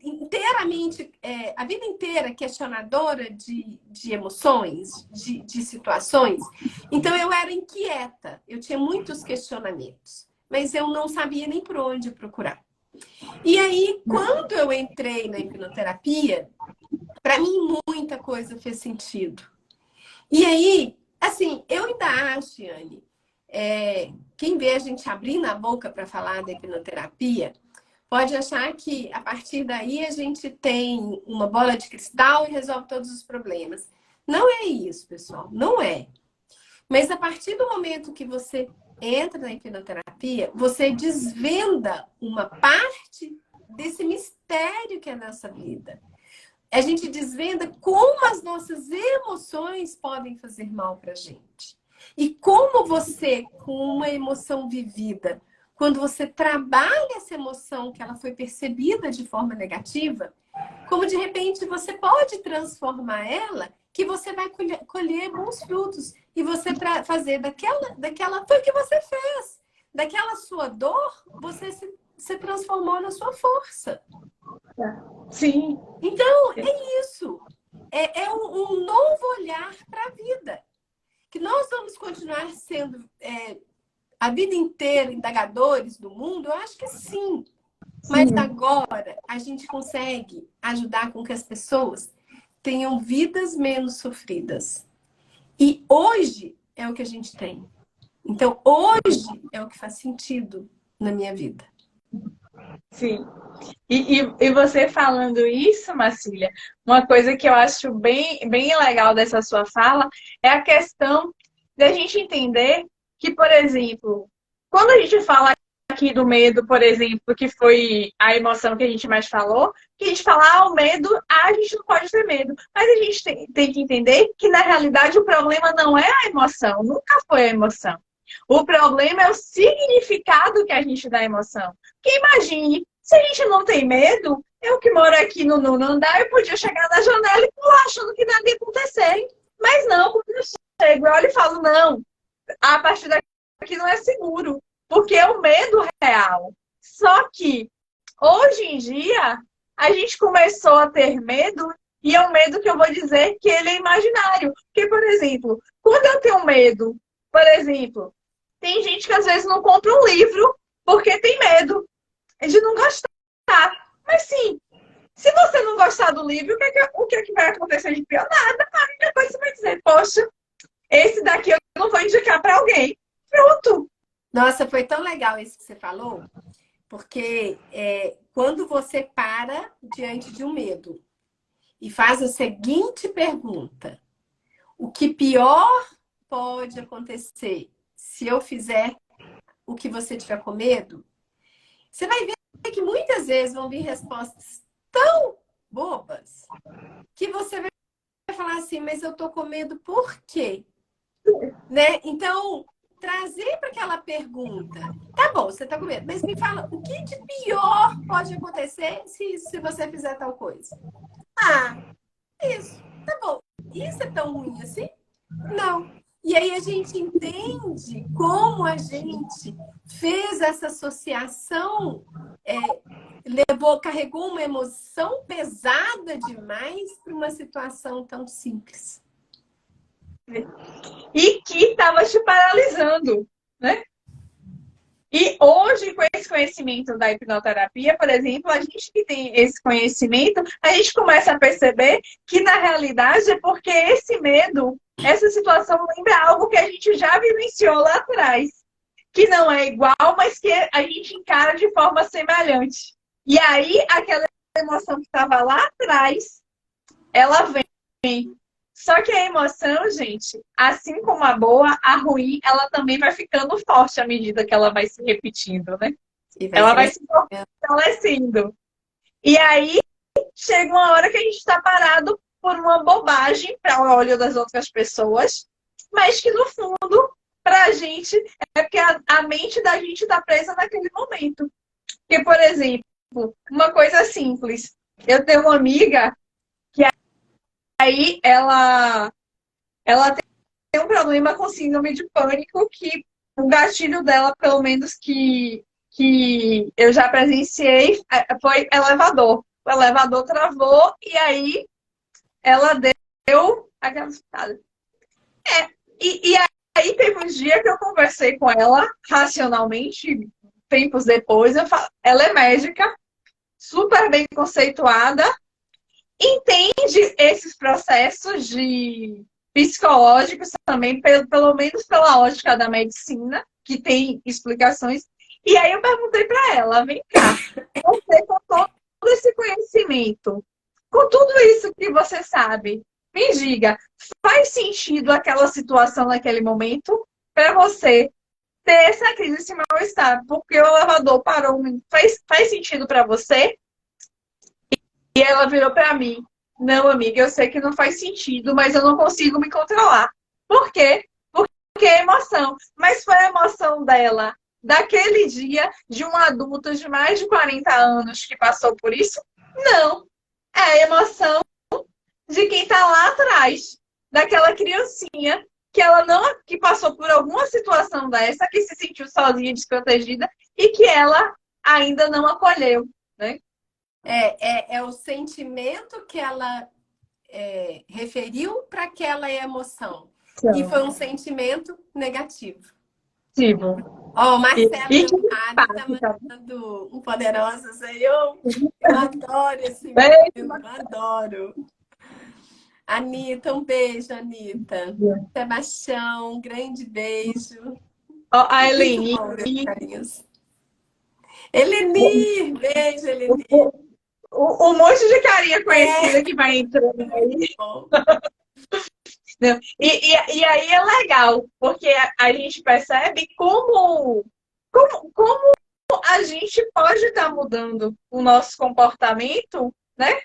inteiramente, a vida inteira questionadora de emoções, de situações? Então, eu era inquieta, eu tinha muitos questionamentos, mas eu não sabia nem por onde procurar. E aí, quando eu entrei na hipnoterapia, para mim muita coisa fez sentido. E aí, assim, eu ainda acho, Anne, quem vê a gente abrindo a boca para falar da hipnoterapia, pode achar que a partir daí a gente tem uma bola de cristal e resolve todos os problemas. Não é isso, pessoal, não é. Mas a partir do momento que você entra na hipnoterapia, você desvenda uma parte desse mistério que é a nossa vida. A gente desvenda como as nossas emoções podem fazer mal pra gente. E como você, com uma emoção vivida, quando você trabalha essa emoção que ela foi percebida de forma negativa, como de repente você pode transformar ela, que você vai colher bons frutos. E você fazer daquela... Foi o que você fez. Daquela sua dor, você se transformou na sua força. Sim. Então, é isso. É um novo olhar para a vida. Que nós vamos continuar sendo a vida inteira indagadores do mundo? Eu acho que sim. Mas agora a gente consegue ajudar com que as pessoas tenham vidas menos sofridas. E hoje é o que a gente tem. Então, hoje é o que faz sentido na minha vida. Sim. E você falando isso, Marcília, uma coisa que eu acho bem, bem legal dessa sua fala é a questão da gente entender que, por exemplo, quando a gente fala aqui do medo, por exemplo, que foi a emoção que a gente mais falou, que a gente fala, o medo, a gente não pode ter medo. Mas a gente tem que entender que, na realidade, o problema não é a emoção, nunca foi a emoção. O problema é o significado que a gente dá à emoção. Porque imagine Se a gente não tem medo, eu que moro aqui no nono andar, eu podia chegar na janela e pular achando que nada ia acontecer. Mas não, quando eu chego, eu olho e falo, não, a partir daqui não é seguro, porque é o medo real. Só que, hoje em dia, a gente começou a ter medo, e é um medo que eu vou dizer que ele é imaginário. Porque, por exemplo, quando eu tenho medo, por exemplo, tem gente que às vezes não compra um livro porque tem medo de não gostar. Mas sim, se você não gostar do livro, o que é que vai acontecer de pior? Nada. A única coisa que você vai dizer, poxa, esse daqui eu não vou indicar para alguém. Pronto. Nossa, foi tão legal isso que você falou, porque quando você para diante de um medo e faz a seguinte pergunta: o que pior pode acontecer se eu fizer o que você tiver com medo? Você vai ver que muitas vezes vão vir respostas tão bobas que você vai falar assim, mas eu tô com medo por quê? Né? Então, trazer para aquela pergunta, tá bom, você tá com medo, mas me fala, o que de pior pode acontecer se você fizer tal coisa? Ah, isso, tá bom. Isso é tão ruim assim? Não. E aí a gente entende como a gente fez essa associação, carregou uma emoção pesada demais para uma situação tão simples. E que estava te paralisando, né? E hoje, com esse conhecimento da hipnoterapia, por exemplo, a gente que tem esse conhecimento, a gente começa a perceber que, na realidade, é porque esse medo, essa situação lembra algo que a gente já vivenciou lá atrás. Que não é igual, mas que a gente encara de forma semelhante. E aí, aquela emoção que estava lá atrás, ela vem. Só que a emoção, gente, assim como a boa, a ruim, ela também vai ficando forte à medida que ela vai se repetindo, né? Ela vai se fortalecendo. E aí, chega uma hora que a gente está parado por uma bobagem para o olho das outras pessoas, mas que, no fundo, para a gente, é porque a mente da gente está presa naquele momento. Porque, por exemplo, uma coisa simples. Eu tenho uma amiga que aí ela tem um problema com síndrome de pânico que o gatilho dela, pelo menos que eu já presenciei, foi elevador. O elevador travou e aí ela deu aquela escutada. E aí teve um dia que eu conversei com ela racionalmente, tempos depois, ela é médica, super bem conceituada, entende esses processos de psicológicos também, pelo menos pela ótica da medicina, que tem explicações. E aí eu perguntei para ela, vem cá, você com todo esse conhecimento, com tudo isso que você sabe, me diga, faz sentido aquela situação naquele momento para você ter essa crise, esse mal-estar? Porque o elevador parou, faz sentido para você? E ela virou para mim, não, amiga, eu sei que não faz sentido, mas eu não consigo me controlar. Por quê? Porque é emoção. Mas foi a emoção dela daquele dia de um adulto de mais de 40 anos que passou por isso? Não. É a emoção de quem está lá atrás, daquela criancinha que passou por alguma situação dessa, que se sentiu sozinha, desprotegida e que ela ainda não acolheu, né? É o sentimento que ela referiu para aquela emoção. Sim. E foi um sentimento negativo. Sim. Ó, Marcelo tá mandando um poderoso. Eu adoro esse menino, eu adoro. Anitta, um beijo, Anitta. Sebastião, um grande beijo. Ó, a Eleni. Eleni, beijo, Eleni. Um monte de carinha conhecida que vai entrando aí. E aí é legal, porque a gente percebe como a gente pode estar mudando o nosso comportamento, né?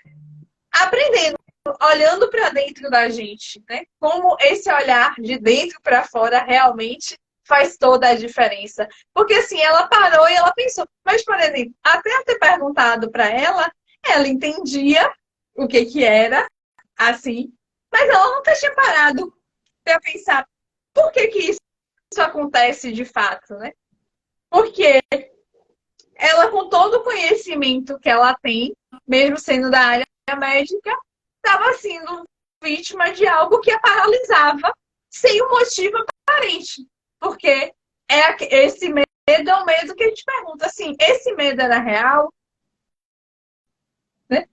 Aprendendo, olhando para dentro da gente, né? Como esse olhar de dentro para fora realmente faz toda a diferença. Porque assim, ela parou e ela pensou. Mas, por exemplo, até eu ter perguntado para ela entendia o que era, assim, mas ela nunca tinha parado para pensar por que isso acontece de fato, né? Porque ela, com todo o conhecimento que ela tem, mesmo sendo da área médica, estava sendo vítima de algo que a paralisava sem um motivo aparente. Porque esse medo é um medo que a gente pergunta assim, esse medo era real? Né?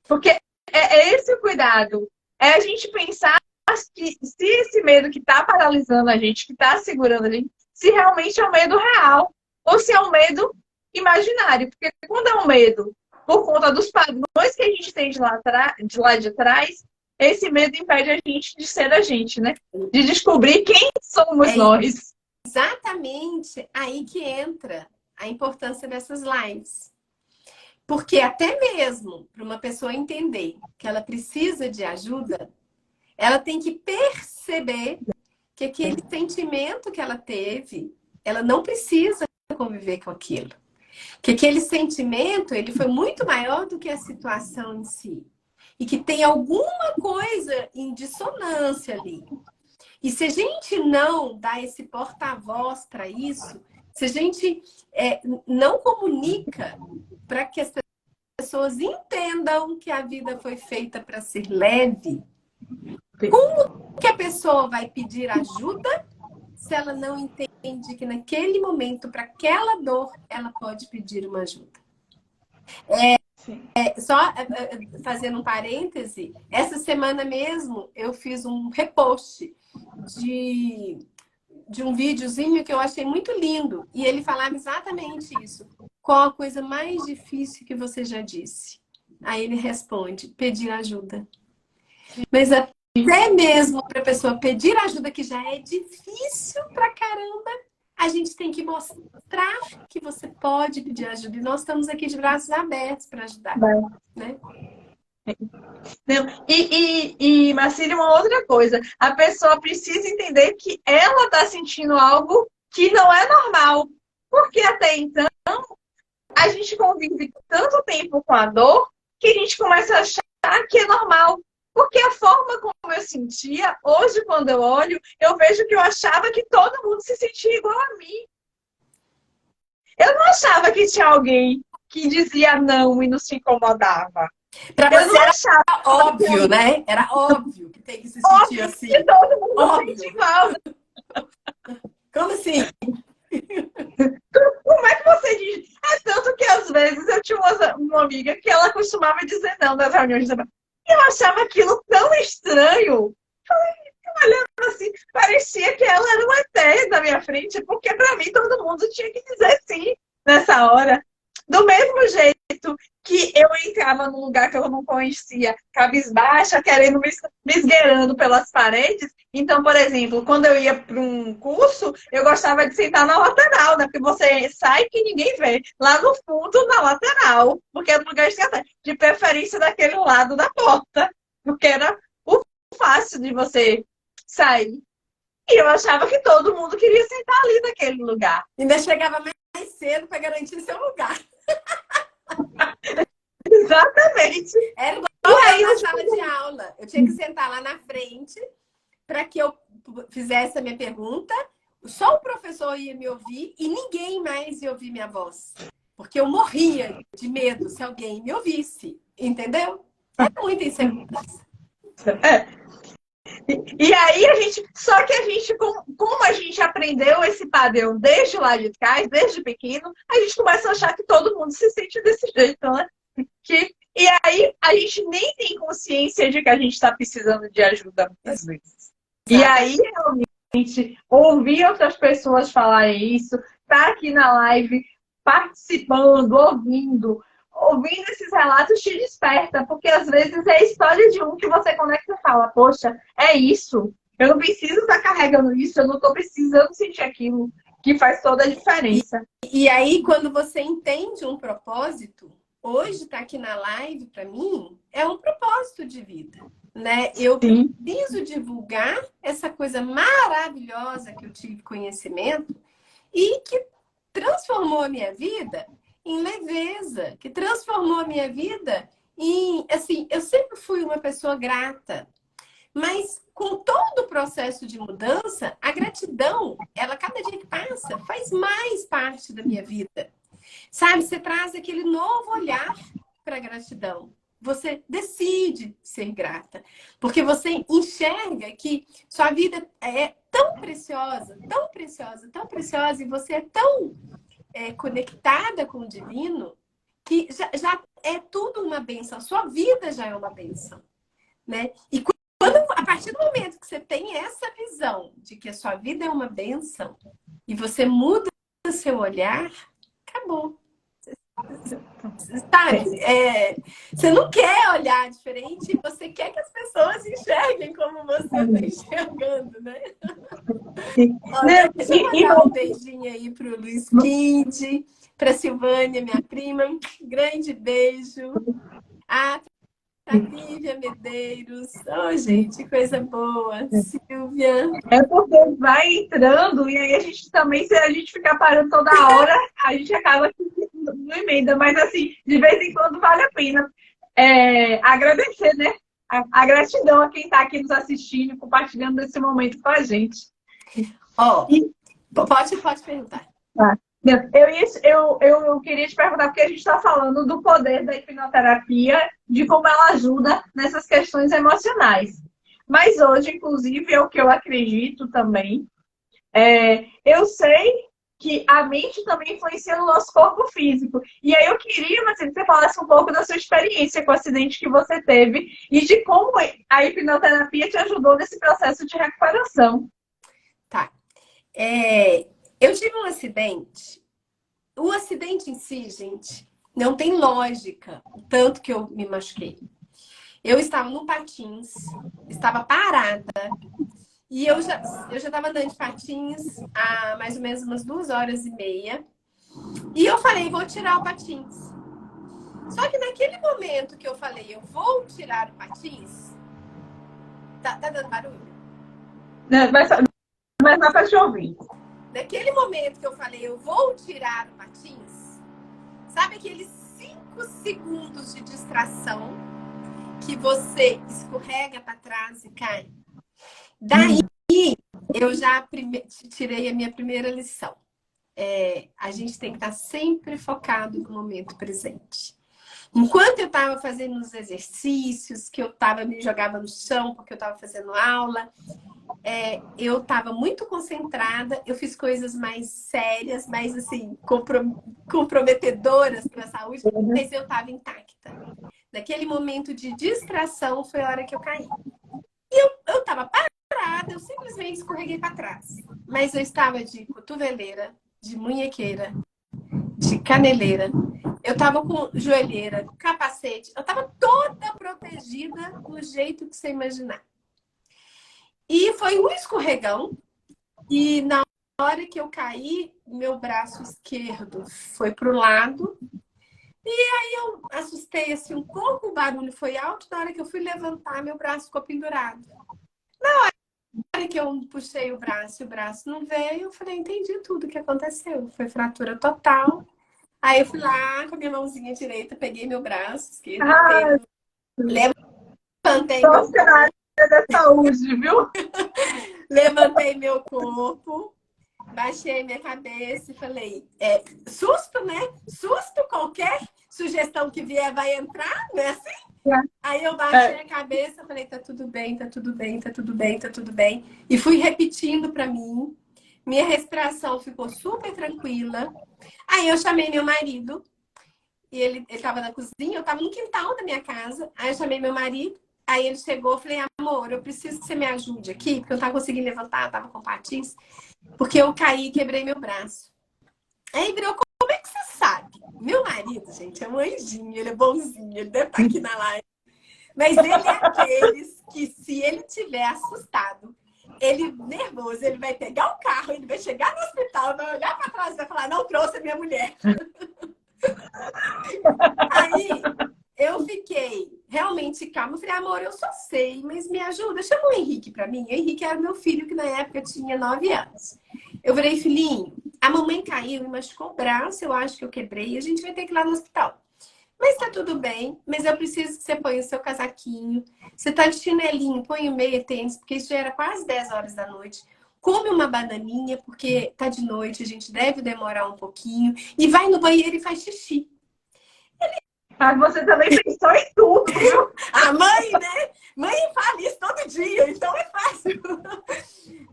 Porque é esse o cuidado. É a gente pensar que se esse medo que está paralisando a gente, que está segurando a gente, se realmente é um medo real ou se é um medo imaginário. Porque quando é um medo por conta dos padrões que a gente tem de lá de trás, esse medo impede a gente de ser a gente, né? De descobrir quem somos nós. Exatamente aí que entra a importância dessas lives. Porque até mesmo para uma pessoa entender que ela precisa de ajuda, ela tem que perceber que aquele sentimento que ela teve, ela não precisa conviver com aquilo. Que aquele sentimento, ele foi muito maior do que a situação em si. E que tem alguma coisa em dissonância ali. E se a gente não dá esse porta-voz para isso, se a gente não comunica para que as pessoas entendam que a vida foi feita para ser leve, como que a pessoa vai pedir ajuda se ela não entende que naquele momento, para aquela dor, ela pode pedir uma ajuda? Só fazendo um parêntese, essa semana mesmo eu fiz um repost de um videozinho que eu achei muito lindo. E ele falava exatamente isso. Qual a coisa mais difícil que você já disse? Aí ele responde, pedir ajuda. Mas até mesmo para a pessoa pedir ajuda, que já é difícil pra caramba, a gente tem que mostrar que você pode pedir ajuda. E nós estamos aqui de braços abertos para ajudar. Né? E Marcília, uma outra coisa. A pessoa precisa entender que ela está sentindo algo que não é normal. Porque até então, a gente convive tanto tempo com a dor que a gente começa a achar que é normal. Porque a forma como eu sentia, hoje, quando eu olho, eu vejo que eu achava que todo mundo se sentia igual a mim. Eu não achava que tinha alguém que dizia não e não se incomodava. Para você era óbvio, né? Era óbvio que tem que se sentir assim. Que todo mundo sente igual. Como assim? Como é que você diz? É tanto que às vezes eu tinha uma amiga que ela costumava dizer não nas reuniões de trabalho. E eu achava aquilo tão estranho. Eu olhava assim, parecia que ela era uma ET na minha frente, porque para mim todo mundo tinha que dizer sim nessa hora. Do mesmo jeito que eu entrava num lugar que eu não conhecia, cabisbaixa, querendo me esgueirando pelas paredes. Então, por exemplo, quando eu ia para um curso, eu gostava de sentar na lateral, né? Porque você sai que ninguém vê. Lá no fundo, na lateral. Porque é um lugar de preferência daquele lado da porta. Porque era o fácil de você sair. E eu achava que todo mundo queria sentar ali naquele lugar. Ainda chegava mais cedo para garantir seu lugar. Exatamente. Era igual aí na sala de aula. Eu tinha que sentar lá na frente para que eu fizesse a minha pergunta. Só o professor ia me ouvir e ninguém mais ia ouvir minha voz. Porque eu morria de medo se alguém me ouvisse. Entendeu? É muita insegurança. E aí só que a gente, como a gente aprendeu esse padrão desde lá de trás, desde pequeno, a gente começa a achar que todo mundo se sente desse jeito, né? E aí a gente nem tem consciência de que a gente está precisando de ajuda muitas vezes. E aí, realmente, ouvir outras pessoas falarem isso, estar aqui na live, participando, ouvindo esses relatos te desperta, porque às vezes é a história de um que você conecta e fala, poxa, é isso, eu não preciso estar carregando isso, eu não estou precisando sentir aquilo, que faz toda a diferença. E aí, quando você entende um propósito, hoje estar aqui na live, para mim, é um propósito de vida, né? Eu Sim. preciso divulgar essa coisa maravilhosa que eu tive conhecimento e que transformou a minha vida em leveza, que transformou a minha vida em, assim, eu sempre fui uma pessoa grata, mas com todo o processo de mudança, a gratidão, ela cada dia que passa, faz mais parte da minha vida. Sabe, você traz aquele novo olhar para a gratidão. Você decide ser grata, porque você enxerga que sua vida é tão preciosa, tão preciosa, tão preciosa, e você é tão conectada com o divino, que já é tudo uma bênção. Sua vida já é uma bênção, né? E a partir do momento que você tem essa visão de que a sua vida é uma bênção e você muda o seu olhar, acabou. Sabe? Você não quer olhar diferente, você quer que as pessoas enxerguem como você está enxergando, né? Olha, deixa eu mandar um beijinho aí pro Luiz Kid, pra Silvânia, minha prima. Grande beijo. Pra Lívia Medeiros. Oh, gente, coisa boa. Silvia. É porque vai entrando e aí a gente também, se a gente ficar parando toda hora, a gente acaba não emenda. Mas assim, de vez em quando vale a pena agradecer, né? A gratidão a quem está aqui nos assistindo, compartilhando esse momento com a gente. Pode perguntar. Tá. Eu queria te perguntar, porque a gente está falando do poder da hipnoterapia, de como ela ajuda nessas questões emocionais. Mas hoje, inclusive, é o que eu acredito também. Eu sei que a mente também influencia no nosso corpo físico. E aí eu queria, Marcelo, que você falasse um pouco da sua experiência com o acidente que você teve e de como a hipnoterapia te ajudou nesse processo de recuperação. Tá. Eu tive um acidente. O acidente em si, gente, não tem lógica o tanto que eu me machuquei. Eu estava no patins, estava parada, e eu já estava andando de patins há mais ou menos umas 2h30. E eu falei, vou tirar o patins. Só que naquele momento que eu falei, eu vou tirar o patins, tá dando barulho? Mas não para te ouvir. Naquele momento que eu falei, eu vou tirar o patins, sabe aqueles 5 segundos de distração que você escorrega para trás e cai? Daí eu já tirei a minha primeira lição. A gente tem que estar sempre focado no momento presente. Enquanto eu estava fazendo os exercícios, que eu me jogava no chão porque eu estava fazendo aula, eu estava muito concentrada, eu fiz coisas mais sérias, mais assim, comprometedoras para a saúde, mas eu estava intacta. Naquele momento de distração foi a hora que eu caí. E eu estava parada, eu simplesmente escorreguei para trás. Mas eu estava de cotoveleira, de munhequeira, de caneleira. Eu estava com joelheira, capacete. Eu estava toda protegida do jeito que você imaginar. E foi um escorregão. E na hora que eu caí, meu braço esquerdo foi pro lado. E aí eu assustei assim um pouco, o barulho foi alto. Na hora que eu fui levantar, meu braço ficou pendurado. Na hora que eu puxei o braço e o braço não veio, eu falei, entendi tudo o que aconteceu. Foi fratura total. Aí eu fui lá com a minha mãozinha direita, peguei meu braço esquerdo, levantei meu corpo. Da saúde, viu? Levantei meu corpo, baixei minha cabeça e falei, susto, né? Susto, qualquer sugestão que vier vai entrar, não é assim? Aí eu baixei a cabeça, falei, tá tudo bem, tá tudo bem, tá tudo bem, tá tudo bem. E fui repetindo pra mim. Minha respiração ficou super tranquila. Aí eu chamei meu marido, e ele tava na cozinha, eu tava no quintal da minha casa. Aí eu chamei meu marido, aí ele chegou, eu falei, amor, eu preciso que você me ajude aqui, porque eu não tava conseguindo levantar, eu tava com patins, porque eu caí e quebrei meu braço. Aí virou, como é que você sabe? Meu marido, gente, é um anjinho, ele é bonzinho, ele deve estar aqui na live. Mas ele é aqueles que, se ele tiver assustado, ele nervoso, ele vai pegar o carro, ele vai chegar no hospital, vai olhar para trás e vai falar, não trouxe a minha mulher. Aí gente calma. Eu falei, amor, eu só sei, mas me ajuda. Chama o Henrique pra mim. O Henrique era meu filho, que na época tinha 9 anos. Eu falei, filhinho, a mamãe caiu e machucou o braço, eu acho que eu quebrei, e a gente vai ter que ir lá no hospital. Mas tá tudo bem, mas eu preciso que você ponha o seu casaquinho. Você tá de chinelinho, põe o meia tênis, porque isso já era quase 10 horas da noite. Come uma bananinha, porque tá de noite, a gente deve demorar um pouquinho. E vai no banheiro e faz xixi. Mas você também pensou em tudo, viu? A mãe, né? Mãe fala isso todo dia, então é fácil.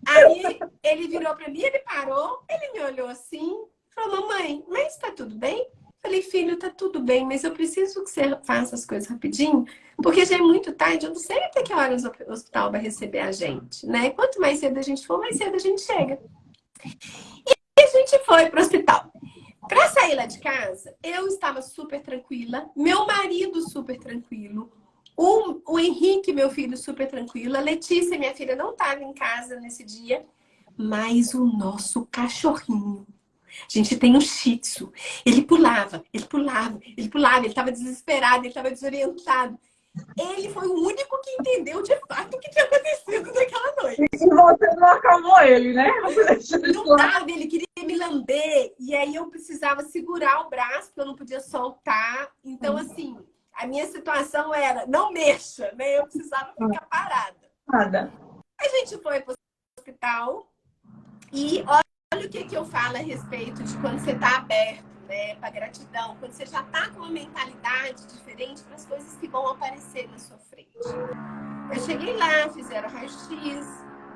Aí ele virou pra mim, ele parou, ele me olhou assim, falou, mamãe, mas tá tudo bem? Falei, filho, tá tudo bem, mas eu preciso que você faça as coisas rapidinho, porque já é muito tarde, eu não sei até que horas o hospital vai receber a gente, né? Quanto mais cedo a gente for, mais cedo a gente chega. E a gente foi pro hospital. Pra sair lá de casa, eu estava super tranquila, meu marido super tranquilo, o Henrique, meu filho, super tranquilo, a Letícia, minha filha, não estava em casa nesse dia, mas o nosso cachorrinho. A gente tem um Shih Tzu. Ele pulava, ele pulava, ele pulava, ele estava desesperado, ele estava desorientado. Ele foi o único que entendeu de fato o que tinha acontecido naquela noite. E você não acalmou ele, né? Não dava, ele queria me lamber, e aí eu precisava segurar o braço, porque eu não podia soltar. Então, assim, a minha situação era, não mexa, né? Eu precisava ficar parada. Nada. A gente foi para o hospital e olha o que eu falo a respeito de quando você está aberto, né, para gratidão, quando você já está com uma mentalidade diferente para as coisas que vão aparecer na sua frente. Eu cheguei lá, fizeram raio-x,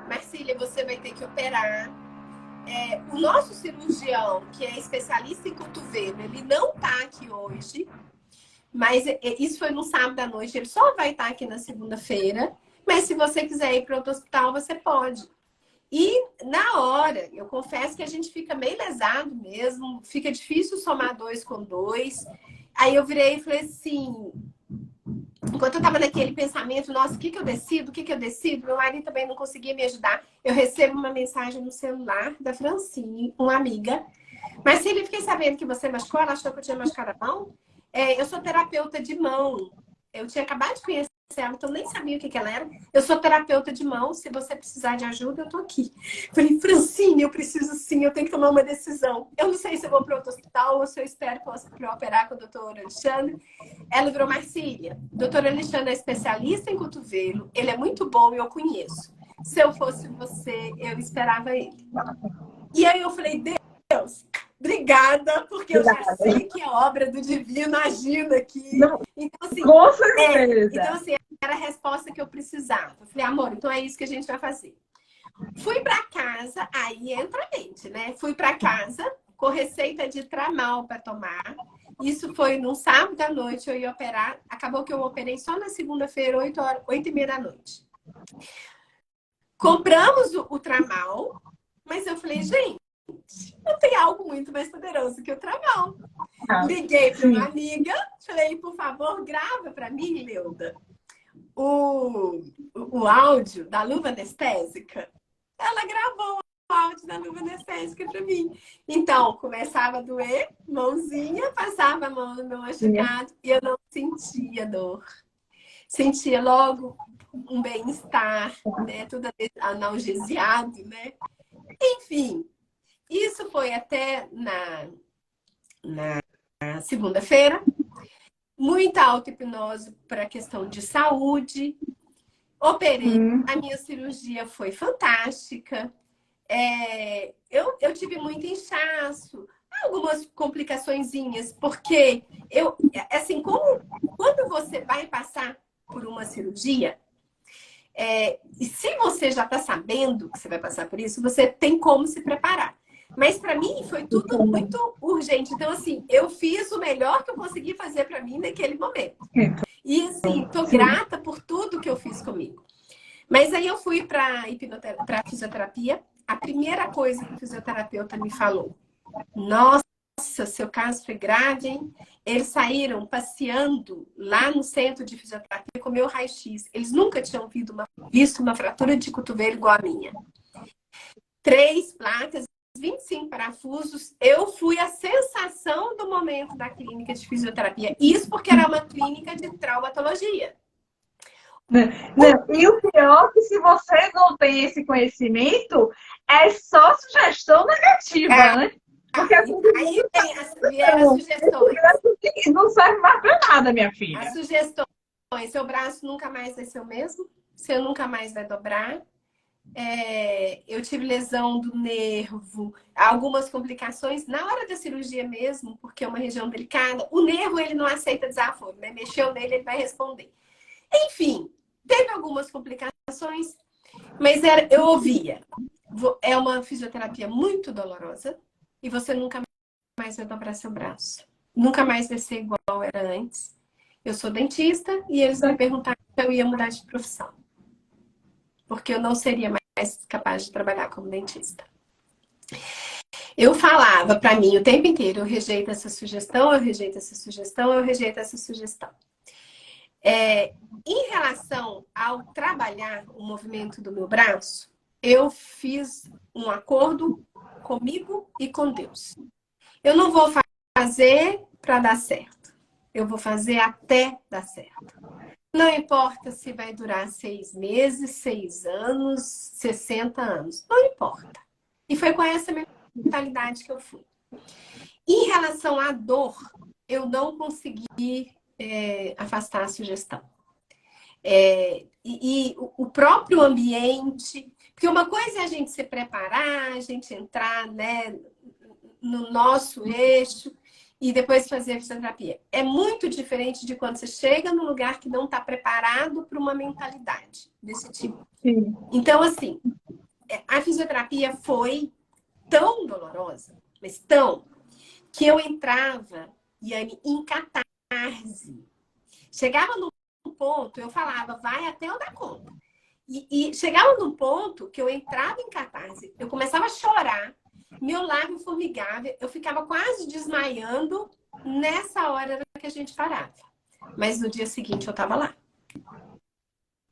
Marcília, você vai ter que operar. O nosso cirurgião, que é especialista em cotovelo, ele não está aqui hoje, mas isso foi no sábado à noite, ele só vai estar aqui na segunda-feira, mas se você quiser ir para outro hospital, você pode. E na hora, eu confesso que a gente fica meio lesado mesmo, fica difícil somar 2 com 2. Aí eu virei e falei assim, enquanto eu tava naquele pensamento, nossa, o que eu decido? O que eu decido? Meu marido também não conseguia me ajudar. Eu recebo uma mensagem no celular da Francine, uma amiga. Mas se ele fiquei sabendo que você machucou, ela achou que eu tinha machucado a mão. Eu sou terapeuta de mão. Eu tinha acabado de conhecer ela, então nem sabia o que ela era. Eu sou terapeuta de mão, se você precisar de ajuda, eu tô aqui. Falei, Francine, eu preciso sim, eu tenho que tomar uma decisão. Eu não sei se eu vou para outro hospital ou se eu espero para operar com o doutor Alexandre. Ela virou, Marcília, o doutor Alexandre é especialista em cotovelo, ele é muito bom e eu conheço. Se eu fosse você, eu esperava ele. E aí eu falei, Deus, obrigada, porque eu já sei que é obra do divino agindo aqui. Então, assim, com certeza. Então, assim, era a resposta que eu precisava. Eu falei, amor, então é isso que a gente vai fazer. Fui para casa, aí entra a mente, né? Fui para casa com receita de tramal para tomar. Isso foi num sábado à noite, eu ia operar. Acabou que eu operei só na segunda-feira, 8h30 da noite. Compramos o tramal, mas eu falei, gente, não tem algo muito mais poderoso que o tramal. Liguei para uma amiga, falei, por favor, grava para mim, Leuda, o áudio da luva anestésica. Ela gravou o áudio da luva anestésica para mim. Então, começava a doer, mãozinha, passava a mão no meu machucado e eu não sentia dor. Sentia logo um bem-estar, né? Tudo analgesiado, né? Enfim, isso foi até na segunda-feira. Muita auto-hipnose para questão de saúde. Operei. A minha cirurgia foi fantástica. Eu tive muito inchaço, algumas complicaçõezinhas, porque assim, quando você vai passar por uma cirurgia, e se você já está sabendo que você vai passar por isso, você tem como se preparar. Mas para mim foi tudo muito urgente. Então, assim, eu fiz o melhor que eu consegui fazer para mim naquele momento. E, assim, tô grata por tudo que eu fiz comigo. Mas aí eu fui para fisioterapia. A primeira coisa que o fisioterapeuta me falou: nossa, seu caso foi grave, hein? Eles saíram passeando lá no centro de fisioterapia com meu raio-x. Eles nunca tinham visto uma fratura de cotovelo igual a minha. 3 placas, 25 parafusos. Eu fui a sensação do momento da clínica de fisioterapia. Isso porque era uma clínica de traumatologia. Não, e o pior é que se você não tem esse conhecimento, é só sugestão negativa, né? Porque é tudo Aí vieram as sugestões. não serve mais pra nada, minha As filha. sugestões. Seu braço nunca mais vai ser o mesmo. Seu nunca mais vai dobrar. Eu tive lesão do nervo, algumas complicações na hora da cirurgia mesmo, porque é uma região delicada. O nervo, ele não aceita desaforo, né? Mexeu nele, ele vai responder. Enfim, teve algumas complicações, mas eu ouvia. É uma fisioterapia muito dolorosa e você nunca mais vai dobrar seu braço. Nunca mais vai ser igual era antes. Eu sou dentista e eles me perguntaram se eu ia mudar de profissão. Porque eu não seria mais capaz de trabalhar como dentista. Eu falava para mim o tempo inteiro, eu rejeito essa sugestão, eu rejeito essa sugestão, eu rejeito essa sugestão. Em relação ao trabalhar o movimento do meu braço, eu fiz um acordo comigo e com Deus. Eu não vou fazer para dar certo. Eu vou fazer até dar certo. Não importa se vai durar 6 meses, 6 anos, 60 anos. Não importa. E foi com essa mentalidade que eu fui. Em relação à dor, eu não consegui afastar a sugestão. E o próprio ambiente... Porque uma coisa é a gente se preparar, a gente entrar, né, no nosso eixo e depois fazer a fisioterapia. É muito diferente de quando você chega num lugar que não está preparado para uma mentalidade desse tipo. Sim. Então, assim, a fisioterapia foi tão dolorosa, mas tão, que eu entrava, Yane, em catarse. Chegava num ponto, eu falava, vai até eu dar conta. E chegava num ponto que eu entrava em catarse, eu começava a chorar, meu lábio formigava, eu ficava quase desmaiando. Nessa hora era que a gente parava. Mas no dia seguinte eu tava lá.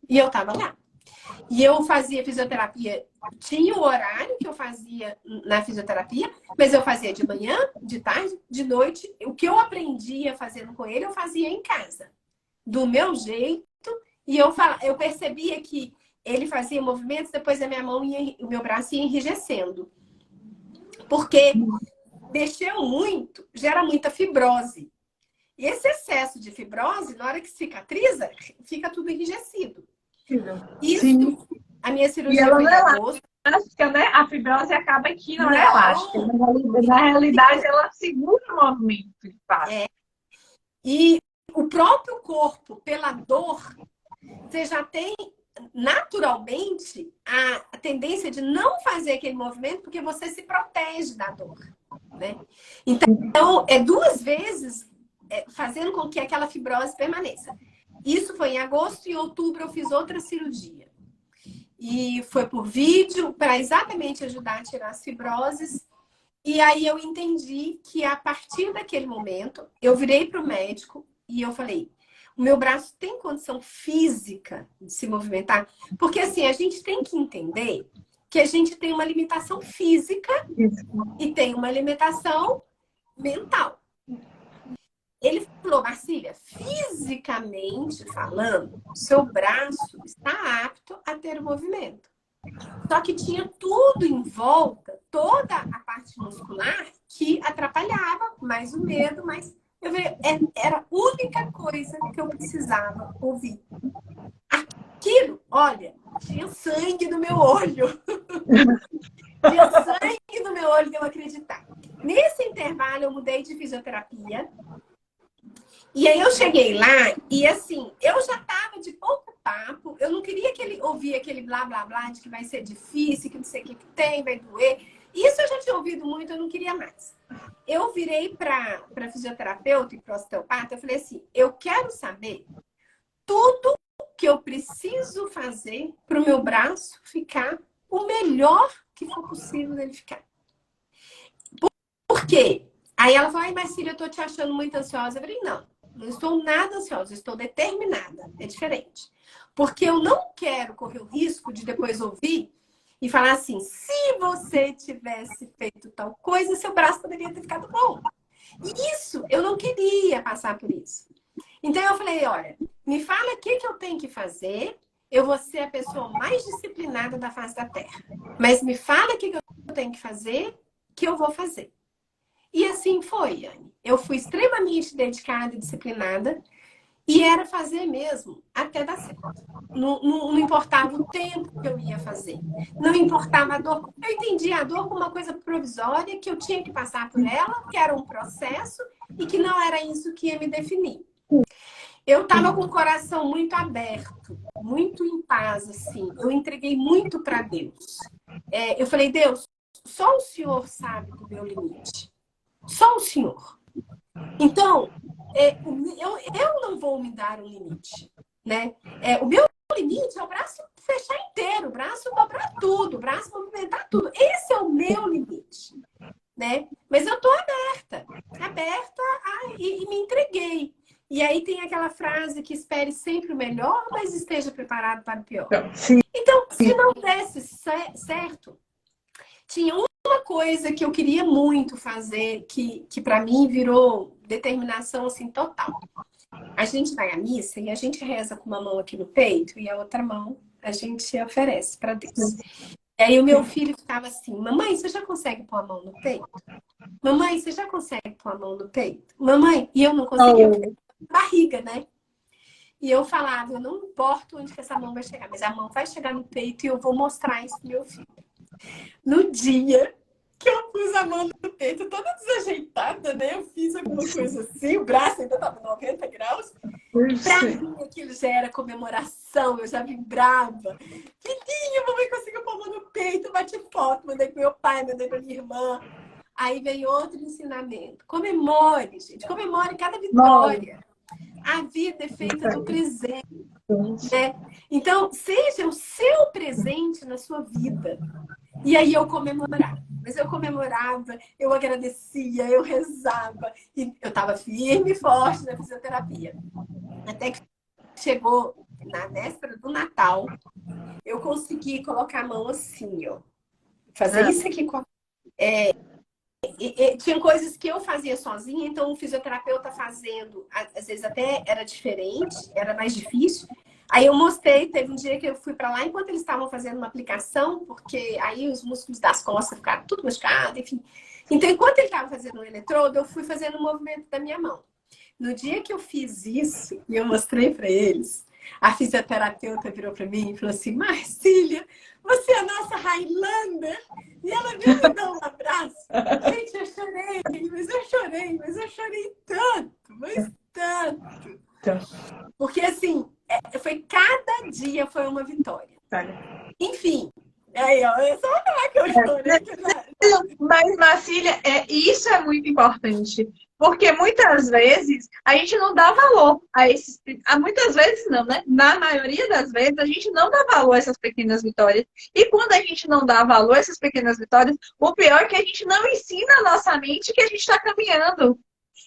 E eu tava lá. E eu fazia fisioterapia, tinha o horário que eu fazia na fisioterapia, mas eu fazia de manhã, de tarde, de noite. O que eu aprendia fazendo com ele, eu fazia em casa. Do meu jeito. E eu percebia que ele fazia movimentos, depois a minha mão o meu braço ia enrijecendo. Porque mexeu muito, gera muita fibrose. E esse excesso de fibrose, na hora que cicatriza, fica tudo enrijecido. Isso, sim. A minha cirurgia foi em agosto. Elástica, né? A fibrose acaba que não é elástica. Na realidade, ela segura o movimento que faz. E o próprio corpo, pela dor, você já tem naturalmente a tendência de não fazer aquele movimento porque você se protege da dor, né? Então, é 2 vezes fazendo com que aquela fibrose permaneça. Isso foi em agosto e em outubro eu fiz outra cirurgia. E foi por vídeo para exatamente ajudar a tirar as fibroses. E aí eu entendi que a partir daquele momento, eu virei para o médico e eu falei, o meu braço tem condição física de se movimentar? Porque assim, a gente tem que entender que a gente tem uma limitação física e tem uma limitação mental. Ele falou, Marcília, fisicamente falando, seu braço está apto a ter o movimento. Só que tinha tudo em volta, toda a parte muscular que atrapalhava, mais o medo, mais... Eu falei, era a única coisa que eu precisava ouvir. Aquilo, olha, tinha sangue no meu olho. Tinha sangue no meu olho de eu acreditar. Nesse intervalo, eu mudei de fisioterapia. E aí eu cheguei lá e assim, eu já tava de pouco papo, eu não queria que ele ouvia aquele blá blá blá de que vai ser difícil, que não sei o que tem, vai doer. Isso eu já tinha ouvido muito, eu não queria mais. Eu virei para fisioterapeuta e para osteopata, eu falei assim, eu quero saber tudo que eu preciso fazer para o meu braço ficar o melhor que for possível dele ficar. Por quê? Aí ela falou, ai, Marcília, eu tô te achando muito ansiosa. Eu falei, não estou nada ansiosa, estou determinada. É diferente. Porque eu não quero correr o risco de depois ouvir e falar assim, se você tivesse feito tal coisa, seu braço poderia ter ficado bom. E isso, eu não queria passar por isso. Então eu falei, olha, Me fala o que eu tenho que fazer. Eu vou ser a pessoa mais disciplinada da face da Terra. Mas me fala o que eu tenho que fazer, que eu vou fazer. E assim foi, Anne. Eu fui extremamente dedicada e disciplinada. E era fazer mesmo, até dar certo. Não importava o tempo que eu ia fazer. Não importava a dor. Eu entendia a dor como uma coisa provisória, que eu tinha que passar por ela, que era um processo e que não era isso que ia me definir. Eu estava com o coração muito aberto, muito em paz, assim. Eu entreguei muito para Deus. Eu falei, Deus, só o Senhor sabe do meu limite. Só o Senhor. Então, eu não vou me dar um limite, né? O meu limite é o braço fechar inteiro, o braço dobrar tudo, o braço movimentar tudo. Esse é o meu limite, né? Mas eu tô aberta e me entreguei. E aí tem aquela frase que espere sempre o melhor, mas esteja preparado para o pior. Sim. Então, se não desse certo, tinha uma coisa que eu queria muito fazer, que para mim virou determinação assim total. A gente vai à missa e a gente reza com uma mão aqui no peito e a outra mão a gente oferece para Deus. E aí o meu filho ficava assim, mamãe, você já consegue pôr a mão no peito? Mamãe, você já consegue pôr a mão no peito? Mamãe, e eu não conseguia, porque barriga, né? E eu falava, eu não importo onde que essa mão vai chegar, mas a mão vai chegar no peito e eu vou mostrar isso pro meu filho. No dia que eu pus a mão no peito, toda desajeitada, né? Eu fiz alguma coisa assim, o braço ainda estava 90 graus. Pra mim, aquilo já era comemoração, eu já vibrava. Filhinho, mamãe conseguiu pôr a mão no peito, bati foto, mandei pro meu pai, mandei pra minha irmã. Aí veio outro ensinamento. Comemore, gente, comemore cada vitória. A vida é feita do presente, né? Então, seja o seu presente na sua vida. E aí eu comemorava. Mas eu comemorava, eu agradecia, eu rezava. E eu estava firme e forte na fisioterapia. Até que chegou na véspera do Natal, eu consegui colocar a mão assim, ó. Fazer isso aqui com a... tinha coisas que eu fazia sozinha, então o fisioterapeuta fazendo, às vezes até era diferente, era mais difícil. Aí eu mostrei, teve um dia que eu fui para lá enquanto eles estavam fazendo uma aplicação, porque aí os músculos das costas ficaram tudo machucado, enfim. Então, enquanto ele estava fazendo o eletrodo, eu fui fazendo o movimento da minha mão. No dia que eu fiz isso e eu mostrei para eles, a fisioterapeuta virou para mim e falou assim, Marcília, você é a nossa Highlander. E ela veio me dar um abraço. Gente, eu chorei, mas eu chorei tanto, mas tanto. Porque assim, foi cada dia foi uma vitória. Enfim, aí, ó, eu só vou falar que eu chorei. Mas, Marcília, isso é muito importante. Porque muitas vezes a gente não dá valor a esses. Muitas vezes não, né? Na maioria das vezes a gente não dá valor a essas pequenas vitórias. E quando a gente não dá valor a essas pequenas vitórias, o pior é que a gente não ensina a nossa mente que a gente está caminhando.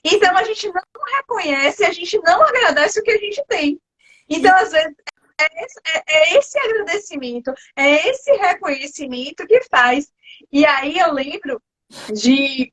Então a gente não reconhece, a gente não agradece o que a gente tem. Então, às vezes, é esse agradecimento, é esse reconhecimento que faz. E aí eu lembro de.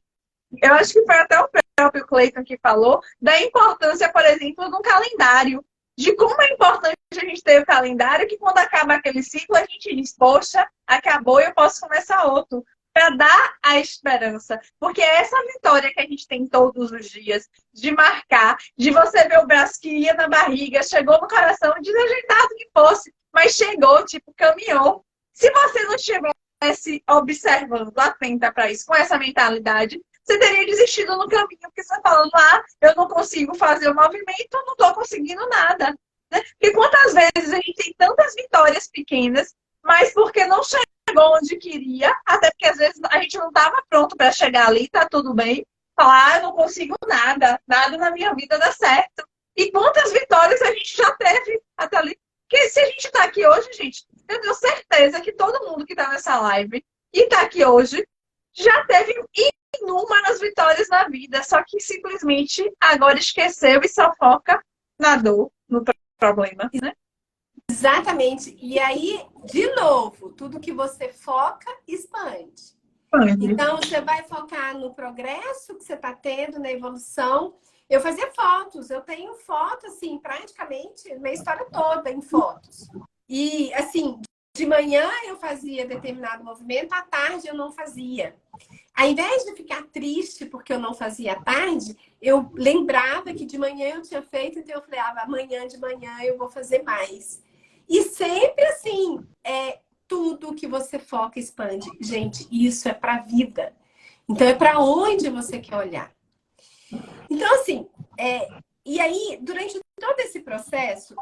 Eu acho que foi até o próprio Cleiton que falou da importância, por exemplo, do calendário. De como é importante a gente ter o calendário, que quando acaba aquele ciclo, a gente diz, poxa, acabou e eu posso começar outro. Para dar a esperança. Porque é essa vitória que a gente tem todos os dias, de marcar, de você ver o braço que ia na barriga, chegou no coração, desajeitado que fosse, mas chegou, tipo, caminhou. Se você não estivesse observando, atenta para isso, com essa mentalidade, você teria desistido no caminho, porque você está falando, eu não consigo fazer o movimento, não estou conseguindo nada. Né? Porque quantas vezes a gente tem tantas vitórias pequenas, mas porque não chegou onde queria, até porque às vezes a gente não estava pronto para chegar ali, tá tudo bem, falar, eu não consigo nada, nada na minha vida dá certo. E quantas vitórias a gente já teve até ali? Porque se a gente está aqui hoje, gente, eu tenho certeza que todo mundo que está nessa live e está aqui hoje já teve inúmeras vitórias na vida, só que simplesmente agora esqueceu e só foca na dor, no problema, né? Exatamente. E aí, de novo, tudo que você foca, expande. Então, você vai focar no progresso que você está tendo, na evolução. Eu fazia fotos, eu tenho foto, assim, praticamente minha história toda em fotos. E, assim, de manhã eu fazia determinado movimento, à tarde eu não fazia. Ao invés de ficar triste porque eu não fazia à tarde, eu lembrava que de manhã eu tinha feito, então eu falei, amanhã de manhã eu vou fazer mais. E sempre assim, tudo que você foca expande. Gente, isso é para a vida. Então é para onde você quer olhar. Então, assim, e aí, durante todo esse processo,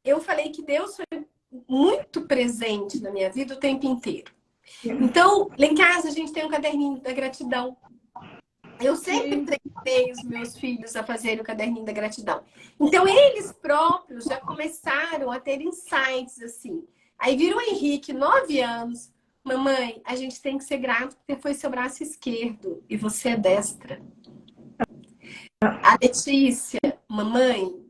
eu falei que Deus foi muito presente na minha vida o tempo inteiro. Então, lá em casa a gente tem um caderninho da gratidão. Eu sempre treinei os meus filhos a fazerem o caderninho da gratidão. Então, eles próprios já começaram a ter insights assim. Aí vira o Henrique, 9 anos. Mamãe, a gente tem que ser grato porque foi seu braço esquerdo e você é destra. A Letícia, mamãe,